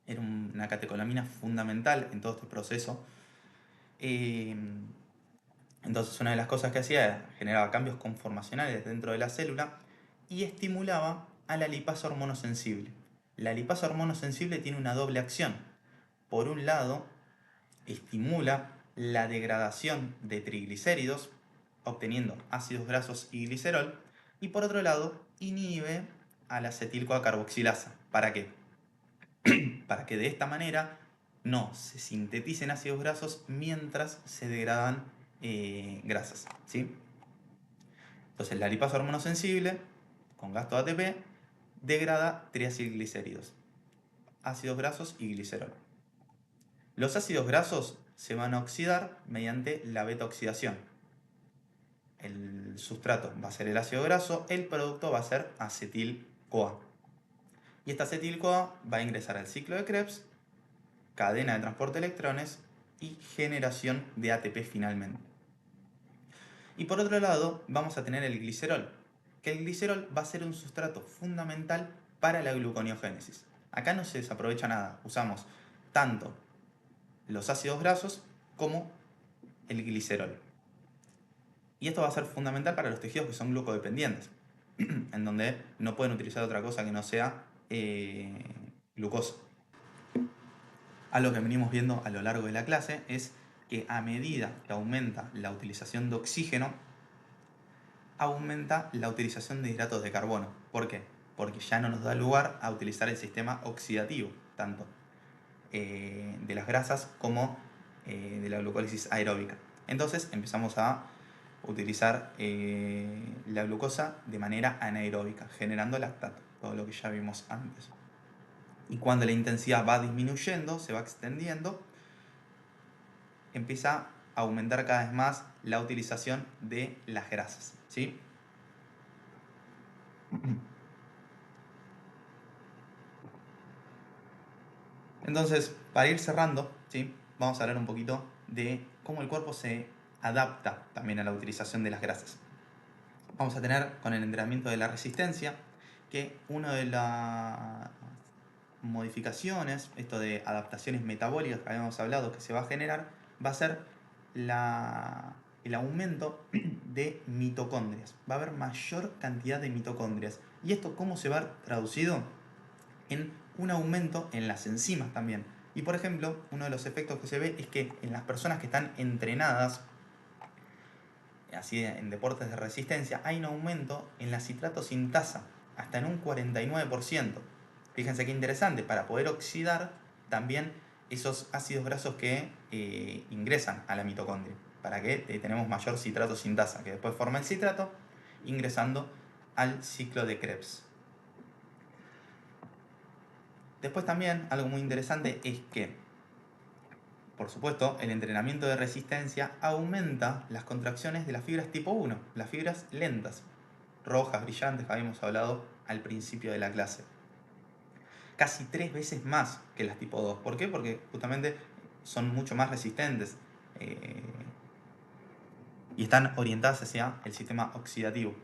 era una catecolamina fundamental en todo este proceso. Entonces una de las cosas que hacía era generaba cambios conformacionales dentro de la célula y estimulaba a la lipasa hormonosensible. La lipasa hormonosensible tiene una doble acción. Por un lado, estimula la degradación de triglicéridos, obteniendo ácidos grasos y glicerol, y por otro lado, inhibe a la acetil-CoA carboxilasa. ¿Para qué? Para que de esta manera no se sinteticen ácidos grasos mientras se degradan grasas, ¿sí? Entonces la lipasa hormonosensible, con gasto de ATP, degrada triacilglicéridos, ácidos grasos y glicerol. Los ácidos grasos se van a oxidar mediante la beta-oxidación. El sustrato va a ser el ácido graso, el producto va a ser acetil-CoA. Y esta acetil-CoA va a ingresar al ciclo de Krebs, cadena de transporte de electrones y generación de ATP finalmente. Y por otro lado, vamos a tener el glicerol, que el glicerol va a ser un sustrato fundamental para la gluconeogénesis. Acá no se desaprovecha nada, usamos tanto los ácidos grasos como el glicerol. Y esto va a ser fundamental para los tejidos que son glucodependientes, en donde no pueden utilizar otra cosa que no sea glucosa. Algo que venimos viendo a lo largo de la clase es que a medida que aumenta la utilización de oxígeno, aumenta la utilización de hidratos de carbono. ¿Por qué? Porque ya no nos da lugar a utilizar el sistema oxidativo, tanto de las grasas como de la glucólisis aeróbica. Entonces empezamos a utilizar la glucosa de manera anaeróbica, generando lactato, todo lo que ya vimos antes. Y cuando la intensidad va disminuyendo, se va extendiendo, empieza a aumentar cada vez más la utilización de las grasas, ¿sí? Entonces, para ir cerrando, ¿sí?, vamos a hablar un poquito de cómo el cuerpo se adapta también a la utilización de las grasas. Vamos a tener con el entrenamiento de la resistencia que una de las modificaciones, esto de adaptaciones metabólicas que habíamos hablado que se va a generar, va a ser el aumento de mitocondrias. Va a haber mayor cantidad de mitocondrias. ¿Y esto cómo se va a ver traducido? En un aumento en las enzimas también. Y por ejemplo, uno de los efectos que se ve es que en las personas que están entrenadas, así en deportes de resistencia, hay un aumento en la citrato sintasa, hasta en un 49%. Fíjense qué interesante, para poder oxidar también esos ácidos grasos que ingresan a la mitocondria, para que tenemos mayor citrato sintasa, que después forma el citrato, ingresando al ciclo de Krebs. Después también, algo muy interesante es que, por supuesto, el entrenamiento de resistencia aumenta las contracciones de las fibras tipo 1, las fibras lentas, rojas, brillantes, que habíamos hablado al principio de la clase. Casi 3 veces más que las tipo 2. ¿Por qué? Porque justamente son mucho más resistentes y están orientadas hacia el sistema oxidativo.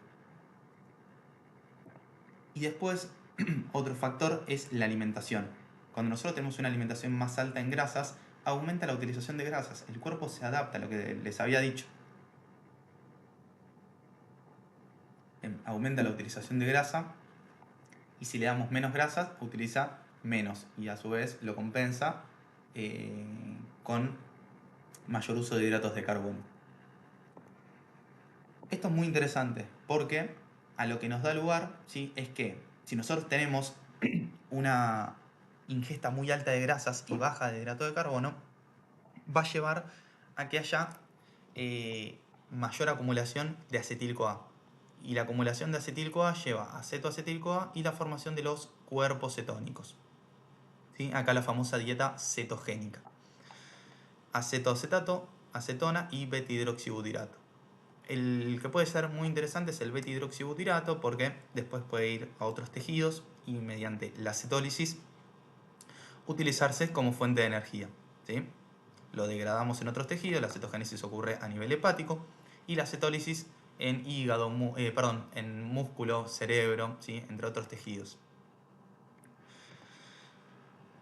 Y después, otro factor es la alimentación. Cuando nosotros tenemos una alimentación más alta en grasas, aumenta la utilización de grasas. El cuerpo se adapta a lo que les había dicho. Aumenta la utilización de grasa y si le damos menos grasas, utiliza menos y a su vez lo compensa con mayor uso de hidratos de carbono. Esto es muy interesante porque a lo que nos da lugar, ¿sí?, es que si nosotros tenemos una ingesta muy alta de grasas y baja de hidrato de carbono, va a llevar a que haya mayor acumulación de acetil-CoA. Y la acumulación de acetil-CoA lleva a acetoacetil-CoA y la formación de los cuerpos cetónicos. ¿Sí? Acá la famosa dieta cetogénica. Acetoacetato, acetona y beta-hidroxibutirato. El que puede ser muy interesante es el beta-hidroxibutirato porque después puede ir a otros tejidos y mediante la cetólisis utilizarse como fuente de energía. ¿Sí? Lo degradamos en otros tejidos, la cetogénesis ocurre a nivel hepático y la cetólisis en hígado, en músculo, cerebro, ¿sí?, entre otros tejidos.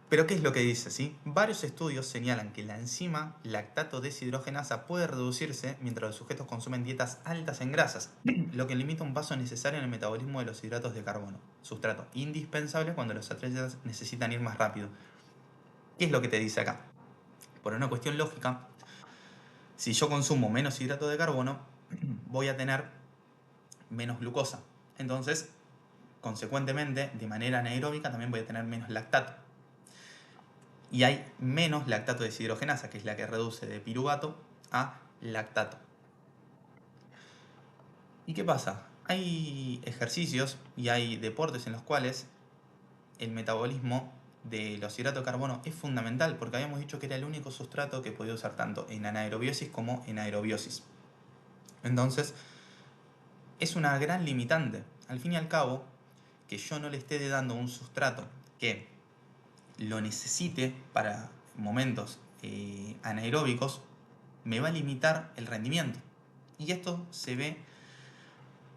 Pero ¿qué es lo que dice? ¿Sí? Varios estudios señalan que la enzima lactato deshidrogenasa puede reducirse mientras los sujetos consumen dietas altas en grasas, lo que limita un paso necesario en el metabolismo de los hidratos de carbono, sustrato indispensable cuando los atletas necesitan ir más rápido. ¿Qué es lo que te dice acá? Por una cuestión lógica, si yo consumo menos hidrato de carbono, voy a tener menos glucosa. Entonces, consecuentemente, de manera anaeróbica también voy a tener menos lactato. Y hay menos lactato deshidrogenasa, que es la que reduce de piruvato a lactato. ¿Y qué pasa? Hay ejercicios y hay deportes en los cuales el metabolismo de los hidratos de carbono es fundamental, porque habíamos dicho que era el único sustrato que podía usar tanto en anaerobiosis como en aerobiosis. Entonces, es una gran limitante. Al fin y al cabo, que yo no le esté dando un sustrato que lo necesite para momentos anaeróbicos, me va a limitar el rendimiento. Y esto se ve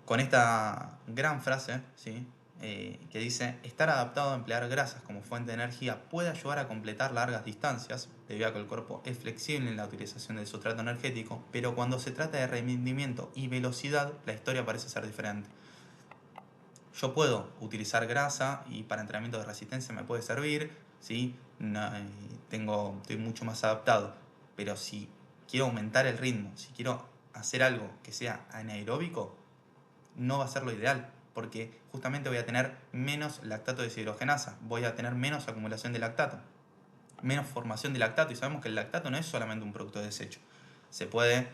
con esta gran frase, ¿sí?, que dice: estar adaptado a emplear grasas como fuente de energía puede ayudar a completar largas distancias, debido a que el cuerpo es flexible en la utilización del sustrato energético, pero cuando se trata de rendimiento y velocidad, la historia parece ser diferente. Yo puedo utilizar grasa y para entrenamiento de resistencia me puede servir, ¿sí? Estoy mucho más adaptado, pero si quiero aumentar el ritmo, si quiero hacer algo que sea anaeróbico, no va a ser lo ideal, porque justamente voy a tener menos lactato deshidrogenasa, voy a tener menos acumulación de lactato, menos formación de lactato, y sabemos que el lactato no es solamente un producto de desecho, se puede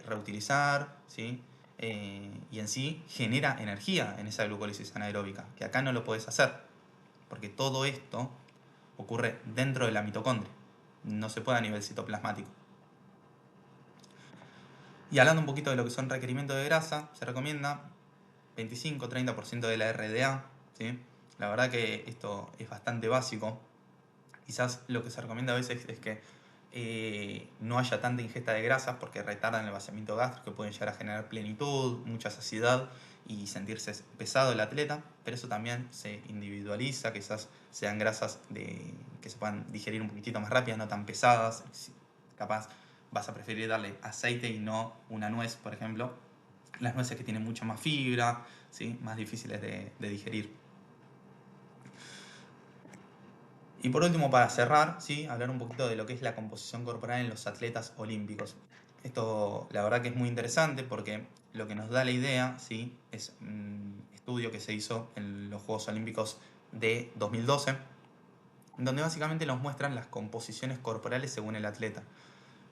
reutilizar, ¿sí? Y en sí genera energía en esa glucólisis anaeróbica, que acá no lo puedes hacer, porque todo esto ocurre dentro de la mitocondria, no se puede a nivel citoplasmático. Y hablando un poquito de lo que son requerimientos de grasa, se recomienda 25-30% de la RDA, ¿sí? La verdad que esto es bastante básico. Quizás lo que se recomienda a veces es que no haya tanta ingesta de grasas porque retardan el vaciamiento gástrico, pueden llegar a generar plenitud, mucha saciedad y sentirse pesado el atleta, pero eso también se individualiza, quizás sean grasas que se puedan digerir un poquitito más rápidas, no tan pesadas. Capaz vas a preferir darle aceite y no una nuez, por ejemplo. Las nueces que tienen mucha más fibra, ¿sí?, más difíciles de digerir. Y por último, para cerrar, ¿sí?, hablar un poquito de lo que es la composición corporal en los atletas olímpicos. Esto la verdad que es muy interesante porque lo que nos da la idea, ¿sí?, es un estudio que se hizo en los Juegos Olímpicos de 2012, donde básicamente nos muestran las composiciones corporales según el atleta.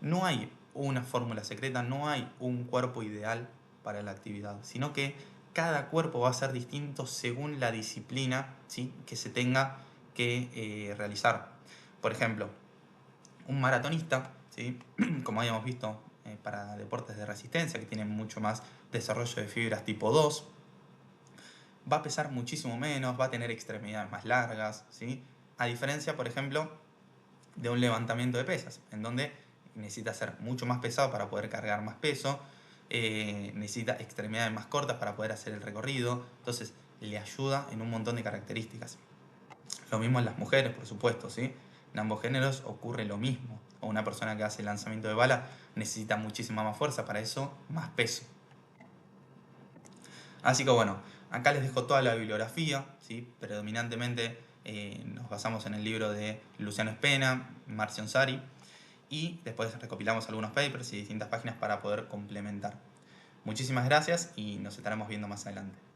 No hay una fórmula secreta, no hay un cuerpo ideal para la actividad, sino que cada cuerpo va a ser distinto según la disciplina, ¿sí?, que se tenga que realizar. Por ejemplo, un maratonista ¿sí? Como habíamos visto, para deportes de resistencia que tienen mucho más desarrollo de fibras tipo 2. Va a pesar muchísimo menos, va a tener extremidades más largas, ¿sí? A diferencia, por ejemplo, de un levantamiento de pesas, en donde necesita ser mucho más pesado para poder cargar más peso, necesita extremidades más cortas para poder hacer el recorrido, entonces le ayuda en un montón de características. Lo mismo en las mujeres, por supuesto, ¿sí? En ambos géneros ocurre lo mismo. O una persona que hace lanzamiento de bala necesita muchísima más fuerza, para eso más peso. Así que bueno, acá les dejo toda la bibliografía, ¿sí? Predominantemente nos basamos en el libro de Luciano Espena, Marcio Onsari, y después recopilamos algunos papers y distintas páginas para poder complementar. Muchísimas gracias y nos estaremos viendo más adelante.